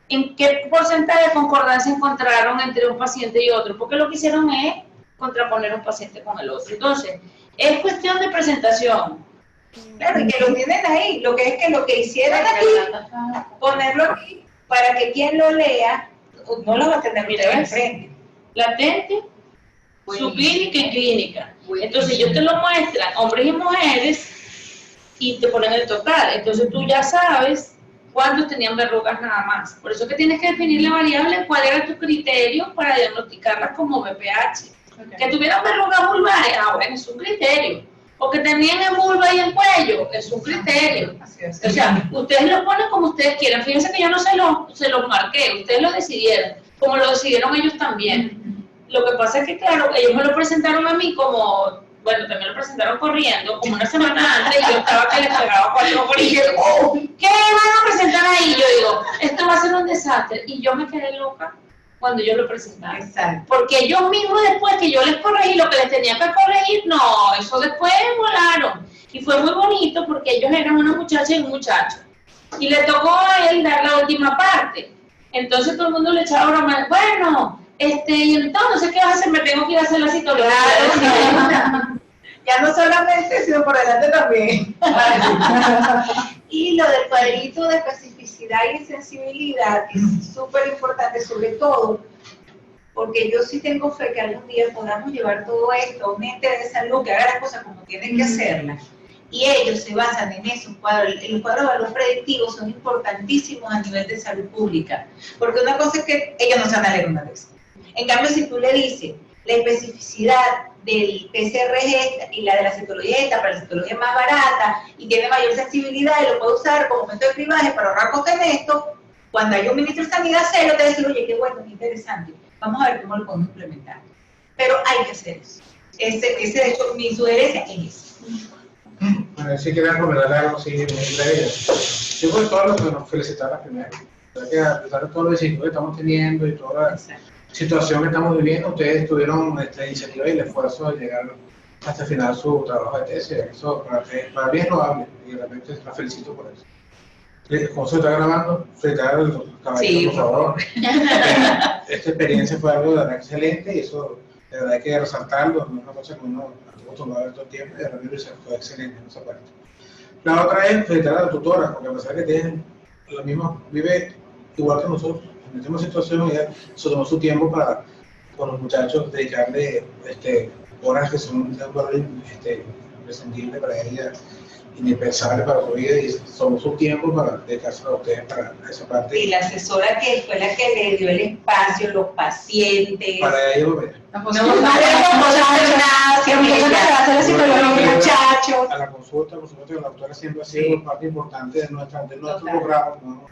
¿En qué porcentaje de concordancia encontraron entre un paciente y otro? Porque lo que hicieron es contraponer un paciente con el otro. Entonces, es cuestión de presentación. Claro, y que lo tienen ahí. Lo que es que lo que hicieron aquí, ponerlo aquí, para que quien lo lea, no lo va a tener Mira, enfrente. Latente, su clínica y clínica. Entonces, ellos te lo muestran, hombres y mujeres, y te ponen el total. Entonces, tú ya sabes cuántos tenían verrugas nada más. Por eso que tienes que definir la variable, cuál era tu criterio para diagnosticarlas como BPH. Okay. Que tuvieran verrugas vulvares, bueno, es un criterio. O que tenían en vulva y en cuello, es un criterio. O sea, ustedes lo ponen como ustedes quieran. Fíjense que yo no se los marqué, ustedes lo decidieron, como lo decidieron ellos también. Lo que pasa es que, claro, ellos me lo presentaron a mí como, bueno, también lo presentaron corriendo, como una semana antes, y yo estaba que les pegaba 4 gritos. ¿Qué van a presentar ahí? Yo digo, esto va a ser un desastre. Y yo me quedé loca cuando yo lo presentaba. Exacto. Porque ellos mismos después que yo les corregí lo que les tenía que corregir, no, eso después volaron. Y fue muy bonito porque ellos eran una muchacha y un muchacho. Y le tocó a él dar la última parte. Entonces todo el mundo le echaba broma, bueno, y entonces, ¿qué vas a hacer? Me tengo que ir a hacer la citología. Claro, ya no solamente, sino por delante también. Y lo del cuadrito de especificidad y sensibilidad es súper importante, sobre todo porque yo sí tengo fe que algún día podamos llevar todo esto a un ente de salud que haga las cosas como tienen que hacerlas. Y ellos se basan en esos cuadros. Los cuadros de valor predictivos son importantísimos a nivel de salud pública. Porque una cosa es que ellos no se van a leer una vez. En cambio, si tú le dices la especificidad del PCR es esta y la de la citología es esta, pero la citología es más barata y tiene mayor sensibilidad y lo puede usar como método de cribaje para ahorrar costos en esto, cuando hay un ministro de Sanidad serio te dice, oye, qué bueno, qué interesante, vamos a ver cómo lo podemos implementar. Pero hay que hacer eso. Ese de hecho, mi sugerencia es eso. Bueno, sí quería recomendarle algo así muy breve. Yo por todo lo que nos felicitaba primero. Que a pesar de todos los discípulos que estamos teniendo y toda la situación que estamos viviendo, ustedes tuvieron esta iniciativa y el esfuerzo de llegar hasta el final su trabajo de tesis. Eso para mí es loable y realmente la felicito por eso. ¿Cómo se está grabando? Felicitar al caballero, sí, por favor. Esta experiencia fue algo de verdad excelente y eso de verdad hay que resaltarlo. No es una cosa que uno acostumbrado a todo el tiempo y de repente fue excelente en esa parte. La otra es felicitar a la tutora, porque a pesar de que tienen lo mismo, vive igual que nosotros. En esta situación ella se tomó su tiempo para con los muchachos dedicarle horas que son de un valor imprescindible para ella, indispensable para su vida, y tomó su tiempo para dedicarse a ustedes para esa parte. Y la asesora que fue la que le dio el espacio, los pacientes. Para ella lo ve. Muchachos. A la consulta, por supuesto, que la doctora siempre ha sido parte importante de nuestro programa, ¿no?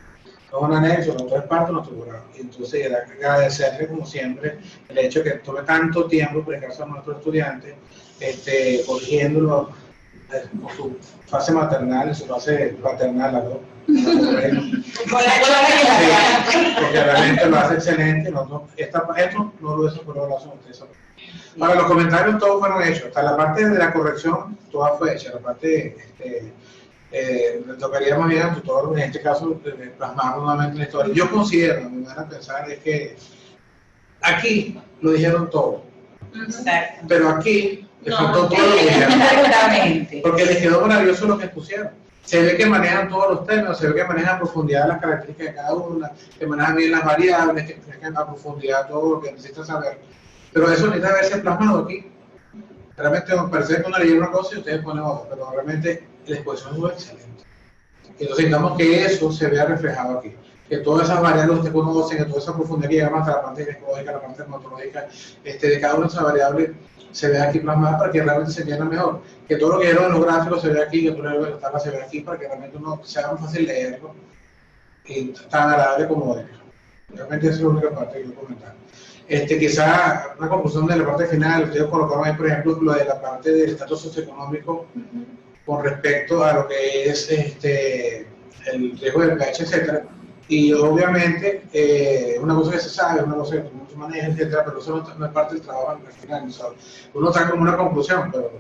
es un anexo, no es parte de nuestro programa. Y entonces, era agradecerle, como siempre, el hecho de que tome tanto tiempo por el caso de nuestros estudiantes, corrigiéndolo con su fase maternal y su fase paternal, las dos. Porque realmente lo hace excelente. Esto no lo hizo por la razón. Para los comentarios todos fueron hechos. Hasta la parte de la corrección, toda fue hecha. La parte le tocaría más bien al tutor, en este caso, plasmar nuevamente la historia. Yo considero, mi manera de pensar es que aquí lo dijeron todo. Exacto. Pero aquí le faltó todo lo que dijeron. Exactamente. Porque les quedó maravilloso lo que expusieron. Se ve que manejan todos los términos, se ve que manejan a profundidad las características de cada una, que manejan bien las variables, que manejan a profundidad todo lo que necesitan saber. Pero eso necesita verse plasmado aquí. Realmente me parece que uno leía una cosa y ustedes ponen otra, pero realmente la exposición fue excelente. Entonces necesitamos que eso se vea reflejado aquí. Que todas esas variables ustedes conocen, que toda esa profundidad que llega hasta la parte ecológica, la parte dermatológica, de cada una de esas variables se vea aquí plasmada para que realmente se entienda mejor. Que todo lo que vieron en los gráficos se vea aquí, que todo lo que vieron en las tablas se vea aquí, para que realmente uno sea más fácil leerlo y tan agradable como es. Realmente esa es la única parte que quiero comentar. Quizá una conclusión de la parte final, ustedes colocaron ahí, por ejemplo, lo de la parte del estatus socioeconómico con respecto a lo que es el riesgo del VIH, etcétera. Y obviamente, una cosa que se sabe, una cosa que muchos manejan, etcétera, pero eso no es parte del trabajo al final. Uno saca como una conclusión, pero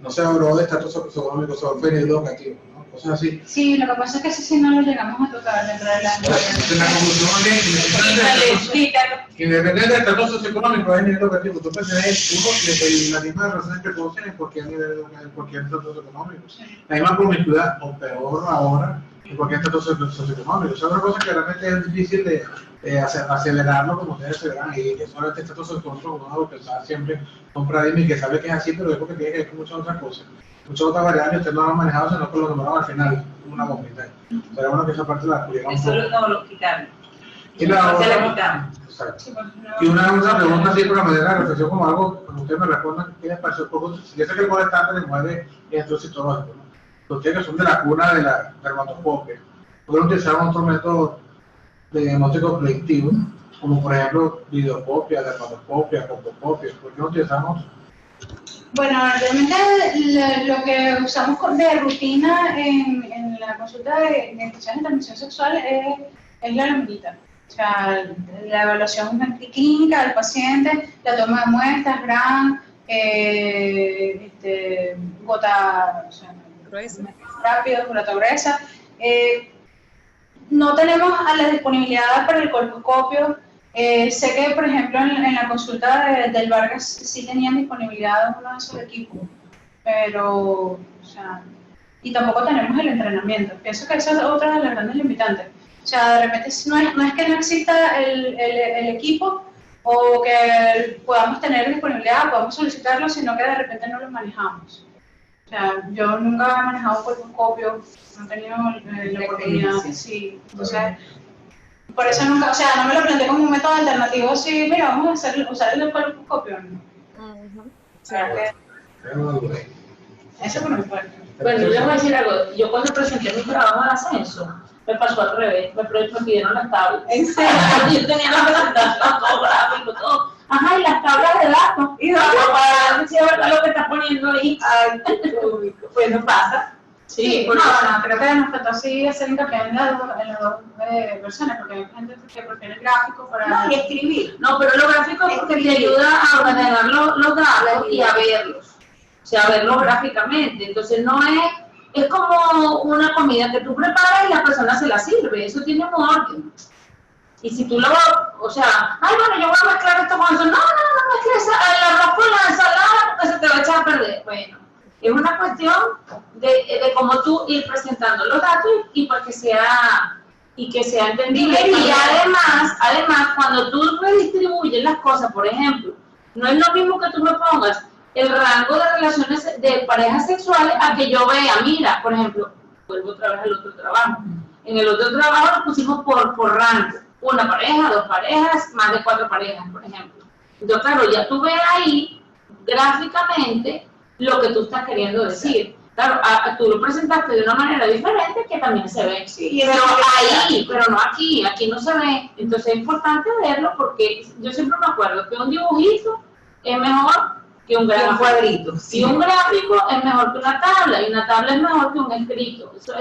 no se habló de estatus socioeconómico, solo fue nivel educativo, ¿no? Cosas así. Sí, lo que pasa es que sí no lo llegamos a tocar dentro de la... La conclusión es que independiente del estatus socioeconómico, es nivel educativo. Tú puedes tener la misma relación entre poblaciones en cualquier nivel, en cualquier estatus socioeconómico. La misma promiscuidad, o peor ahora, en cualquier estatus socioeconómico. Esa es una cosa que realmente es difícil de acelerarlo como ustedes se verán, y que solamente el estatus socioeconómico uno debe pensar siempre con paradigma y que sabe que es así, pero es porque tiene que ver con muchas otras cosas. Muchas otras variables ustedes no lo han manejado, sino que lo nombraron al final, como una bombita. Pero bueno que esa parte la pudiéramos. Eso no lo quitaron. Y la Se la otra, quitaron. exacto. Y una pregunta así por la manera de reflexión, como algo, cuando ustedes me respondan, ¿qué les pareció? Si yo sé que el modo estándar les mueve esto citológico, ¿no? Ustedes que son de la cuna de la dermatoscopia, pueden utilizar otro método de diagnóstico predictivo, como por ejemplo videoscopia, dermatoscopia, colposcopia. ¿Por qué no utilizamos? Bueno, realmente lo que usamos de rutina en la consulta de infecciones de transmisión sexual es la laminita. O sea, la evaluación clínica del paciente, la toma de muestras, GRAM, gota, o sea, Gruesa. rápido, gota gruesa. No tenemos a la disponibilidad para el colposcopio. Sé que, por ejemplo, en la consulta del Vargas sí tenían disponibilidad de uno de esos equipos, pero, o sea, y tampoco tenemos el entrenamiento. Pienso que esa es otra de las grandes limitantes. O sea, de repente no es que no exista el equipo o que podamos tener disponibilidad, podamos solicitarlo, sino que de repente no lo manejamos. O sea, yo nunca he manejado un colposcopio, no he tenido la oportunidad, sí. Entonces, por eso nunca, o sea, no me lo planteé como un método alternativo, así, mira, vamos a usar el colposcopio, ¿no? O sea, eso por mi parte. Bueno, yo les voy a decir algo. Yo cuando presenté mi trabajo de ascenso, me pasó al revés. Me pidieron las tablas. ¿En serio? Yo tenía la presentación, todo gráfico, todo. Ajá, y las tablas de datos. Y no, para ver si es verdad lo que está poniendo ahí. Ay, pues no pasa. Sí, No, creo que nos faltó así hacer hincapié en las dos versiones, porque hay gente que prefiere el gráfico para... No, y escribir. No, pero lo gráfico es porque te ayuda a ordenar los datos y a verlos. O sea, a verlos gráficamente. Entonces no es como una comida que tú preparas y la persona se la sirve. Eso tiene un orden. Y si tú o sea, ay, bueno, yo voy a mezclar esto con eso. No mezcles el arroz con la ensalada porque se te va a echar a perder. Bueno, es una cuestión de cómo tú ir presentando los datos y para que sea entendible. Y además, cuando tú redistribuyes las cosas, por ejemplo, no es lo mismo que tú me pongas el rango de relaciones de parejas sexuales a que yo vea, mira, por ejemplo, vuelvo otra vez al otro trabajo. En el otro trabajo lo pusimos por rango. Una pareja, dos parejas, más de 4 parejas, por ejemplo. Entonces, claro, ya tú ves ahí gráficamente lo que tú estás queriendo decir. Claro, tú lo presentaste de una manera diferente que también se ve. Sí, Pero ahí, pero no aquí, aquí no se ve. Entonces es importante verlo porque yo siempre me acuerdo que un dibujito es mejor que un gráfico. Un cuadrito. Y un gráfico es mejor que una tabla, y una tabla es mejor que un escrito. Eso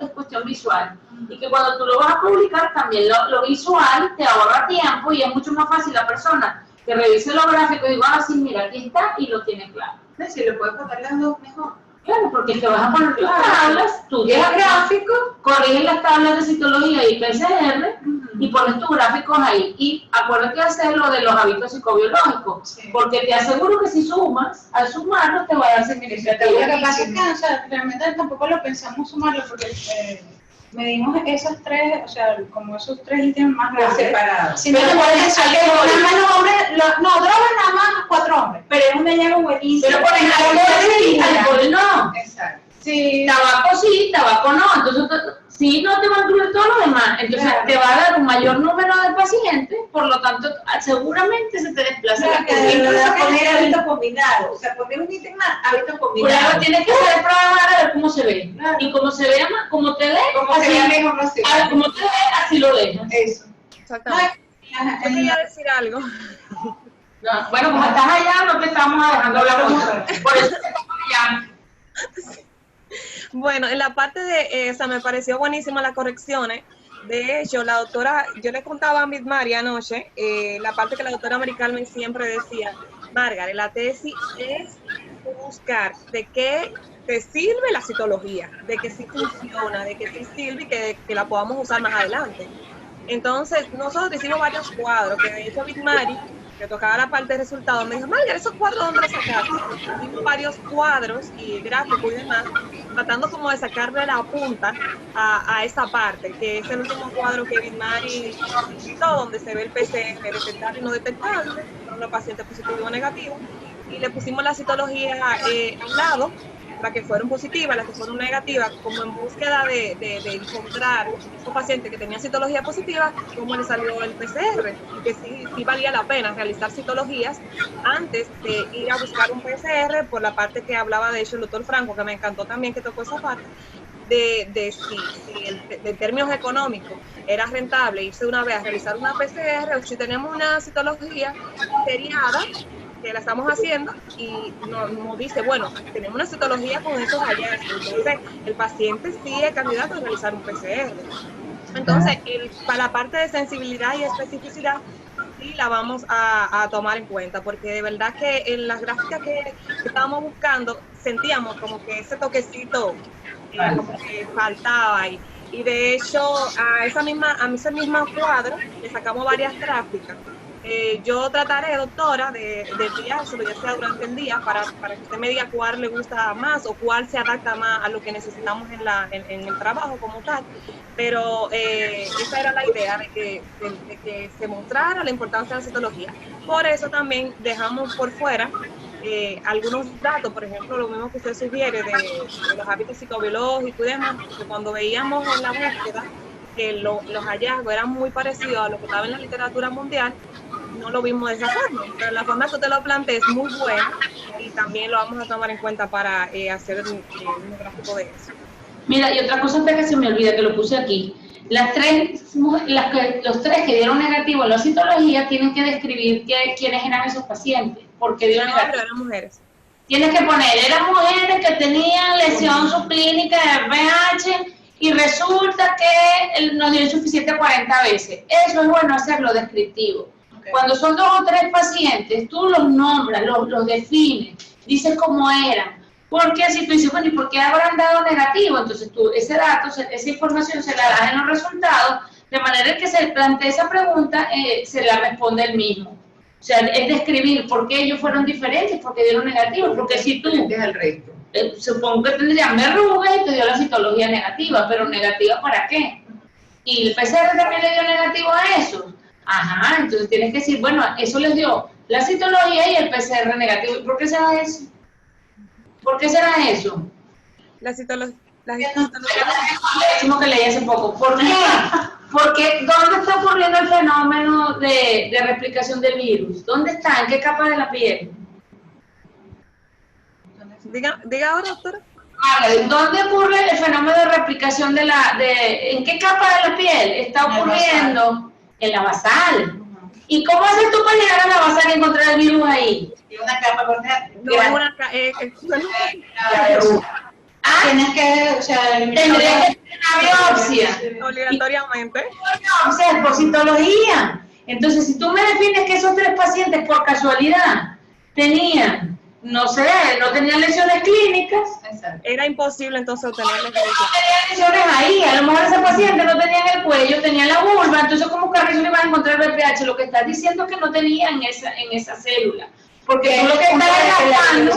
es cuestión visual. Y que cuando tú lo vas a publicar, también lo visual te ahorra tiempo y es mucho más fácil la persona que revise los gráficos y diga, ah, sí, mira, aquí está, y lo tiene claro. Si le puedes poner las dos mejor. Claro, porque te vas a poner las tablas, tú Llevas llevas gráfico, corriges las tablas de citología y PCR y pones tus gráficos ahí. Y acuérdate de hacer lo de los hábitos psicobiológicos, sí. porque te aseguro que si sumas, al sumarlo te va a dar significativo. Lo que pasa es que, o sea, realmente tampoco lo pensamos sumarlo porque medimos esas tres, o sea, como esos tres ítems más por grandes. separado. Si no, Pero te puedes decir que hay nada más los hombres, no, drogas nada más 4 hombres, pero es un hallazgo buenísimo. Pero por ejemplo, alcohol no. Exacto. Sí, Tabaco sí, tabaco no. Entonces, sí, no te va a incluir todo lo demás. Entonces, claro. te va a dar un mayor número de pacientes, por lo tanto, seguramente se te desplaza la Entonces poner hábitos combinados, o sea, poner un ítem más, hábitos combinados. Claro, tienes que saber programar a ver cómo se ve. Claro. Y como se ve, como te ve, Como se vea mejor, no sé. como te ve, así lo dejas. Eso. Exactamente. Yo quería decir algo. No, bueno, como estás allá, no te estamos dejando hablar mucho. Por eso te estamos allá. Bueno, en la parte de esa me pareció buenísima las correcciones. De hecho, la doctora, yo le contaba a Miss Mari anoche, la parte que la doctora Mari Carmen siempre decía, Margaret, la tesis es buscar de qué te sirve la citología, de que sí funciona, de que sí sirve y que la podamos usar más adelante. Entonces, nosotros hicimos varios cuadros, que de hecho Miss Mari, que tocaba la parte de resultados, me dijo, Margaret, ¿esos cuadros dónde los sacaste? Hicimos varios cuadros y gráficos y demás, tratando como de sacarle la punta a esa parte, que es el último cuadro que Miss Mari citó, donde se ve el PCR detectable y no detectable, para los pacientes positivos o negativos, y le pusimos la citología al lado, las que fueron positivas, las que fueron negativas, como en búsqueda de encontrar esos pacientes que tenían citología positiva, cómo les salió el PCR, y que sí valía la pena realizar citologías antes de ir a buscar un PCR, por la parte que hablaba de hecho el doctor Franco, que me encantó también que tocó esa parte, de si en términos económicos era rentable irse de una vez a realizar una PCR, o si tenemos una citología seriada, que la estamos haciendo y nos dice, bueno, tenemos una citología con esos hallazgos, entonces el paciente sí es candidato a realizar un PCR. Entonces, para la parte de sensibilidad y especificidad, sí la vamos a tomar en cuenta, porque de verdad que en las gráficas que estábamos buscando, sentíamos como que ese toquecito como que faltaba ahí. Y de hecho, a ese mismo cuadro le sacamos varias gráficas. Yo trataré, doctora, de enviárselo ya sea durante el día para que usted me diga cuál le gusta más o cuál se adapta más a lo que necesitamos en el trabajo como tal. Pero esa era la idea de que se mostrara la importancia de la citología. Por eso también dejamos por fuera algunos datos, por ejemplo, lo mismo que usted sugiere de los hábitos psicobiológicos y demás, que cuando veíamos en la búsqueda que los hallazgos eran muy parecidos a lo que estaba en la literatura mundial, no lo vimos de esa forma, pero la forma que usted lo plantea es muy buena y también lo vamos a tomar en cuenta para hacer un gráfico de eso. Mira, y otra cosa que se me olvida, que lo puse aquí, los tres que dieron negativo en la citología tienen que describir quiénes eran esos pacientes, porque dieron negativo. Eran mujeres. Tienes que poner, eran mujeres que tenían lesión subclínica de RH y resulta que nos dio insuficiente 40 veces. Eso es bueno hacerlo descriptivo. Okay. Cuando son 2 o 3 pacientes, tú los nombras, los defines, dices cómo eran. Porque si tú dices, bueno, ¿y por qué habrán dado negativo? Entonces tú ese dato, esa información se la das en los resultados, de manera que se plantee esa pregunta, se la responde el mismo. O sea, es describir por qué ellos fueron diferentes, por qué dieron negativo, porque si tú... el resto. Supongo que tendrían verrugas y te dio la citología negativa, pero negativa ¿para qué? Y el PCR también le dio negativo a eso. Ajá, entonces tienes que decir, bueno, eso les dio la citología y el PCR negativo. ¿Y por qué será eso? ¿Por qué será eso? La citología. Decimos que leí hace poco. ¿Por qué? Porque ¿dónde está ocurriendo el fenómeno de replicación del virus? ¿Dónde está? ¿En qué capa de la piel? Diga ahora, doctora. ¿Dónde ocurre el fenómeno de replicación en qué capa de la piel está ocurriendo? En la basal. ¿Y cómo haces tú para llegar a la basal y encontrar el virus ahí? Y una capa por dentro. No es una Tienes que, o sea, Tendría que tener una biopsia. obligatoriamente. O sea, es por citología. Entonces, si tú me defines que esos 3 pacientes por casualidad tenían, no tenían lesiones clínicas, Era imposible entonces obtener la no tenían lesiones ahí, a lo mejor ese paciente no tenía en el cuello, tenía en la vulva, entonces ¿cómo Carrizo le iba a encontrar el BPH? Lo que estás diciendo es que no tenía en esa célula. Porque tú lo que estás hablando,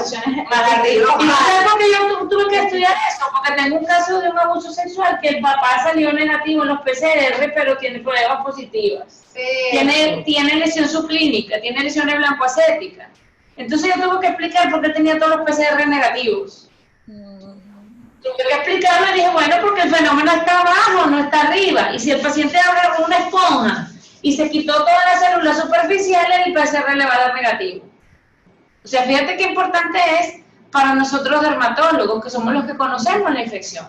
más arriba. y sabes por qué yo tuve que estudiar eso, porque tengo un caso de un abuso sexual que el papá salió negativo en los PCR, pero tiene pruebas positivas. Tiene lesión subclínica, tiene lesiones blancoacéticas. Entonces yo tuve que explicar por qué tenía todos los PCR negativos. Tuve que explicarlo y dije, bueno, porque el fenómeno está abajo, no está arriba. Y si el paciente abre una esponja y se quitó todas las células superficiales, el PCR le va a dar negativo. O sea, fíjate qué importante es para nosotros dermatólogos, que somos los que conocemos la infección.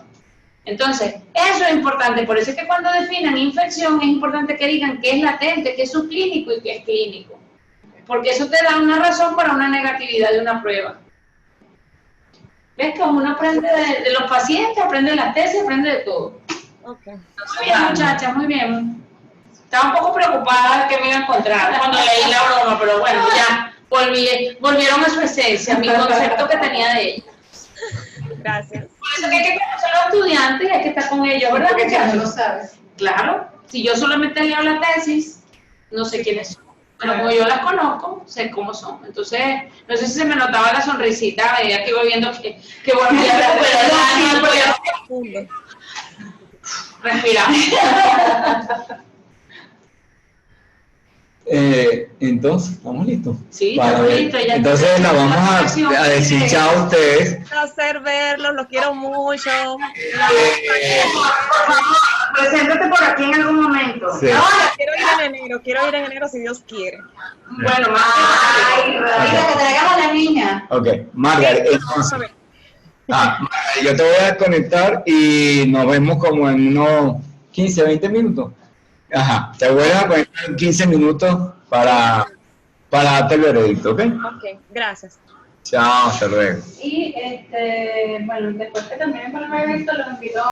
Entonces, eso es importante. Por eso es que cuando definan infección es importante que digan qué es latente, qué es subclínico y qué es clínico. Porque eso te da una razón para una negatividad de una prueba. ¿Ves? Como uno aprende de los pacientes, aprende de las tesis, aprende de todo. Okay. Muy bien, muchachas, muy bien. Estaba un poco preocupada de que me iba a encontrar cuando leí la broma, pero bueno, ya volvieron a su esencia, a mi concepto que tenía de ellos. Gracias. Por eso que hay que conocer a los estudiantes y hay que estar con ellos, ¿verdad? Porque ya no lo sabes. Claro, si yo solamente leo la tesis, no sé quiénes son. Pero como yo las conozco, sé cómo son. Entonces, no sé si se me notaba la sonrisita, veía que iba viendo que volvía a recuperar el ánimo, Profundo. respirar. Entonces, ¿estamos listos? Sí, Para estamos ver. listos. Ya Entonces la vamos a decir chao a ustedes. Un placer verlos, los quiero mucho. Por favor, preséntate por aquí en algún momento. Sí. No, Quiero ir en enero si Dios quiere. bueno, más. Mira, que traigamos a la niña. Ok, Margaret, entonces, Margaret, yo te voy a conectar y nos vemos como en unos 15, 20 minutos. Ajá, te voy a conectar en 15 minutos para darte el veredicto, ¿ok? Ok, gracias. Chao, hasta luego. Y bueno, después que terminen con el veredicto, los invito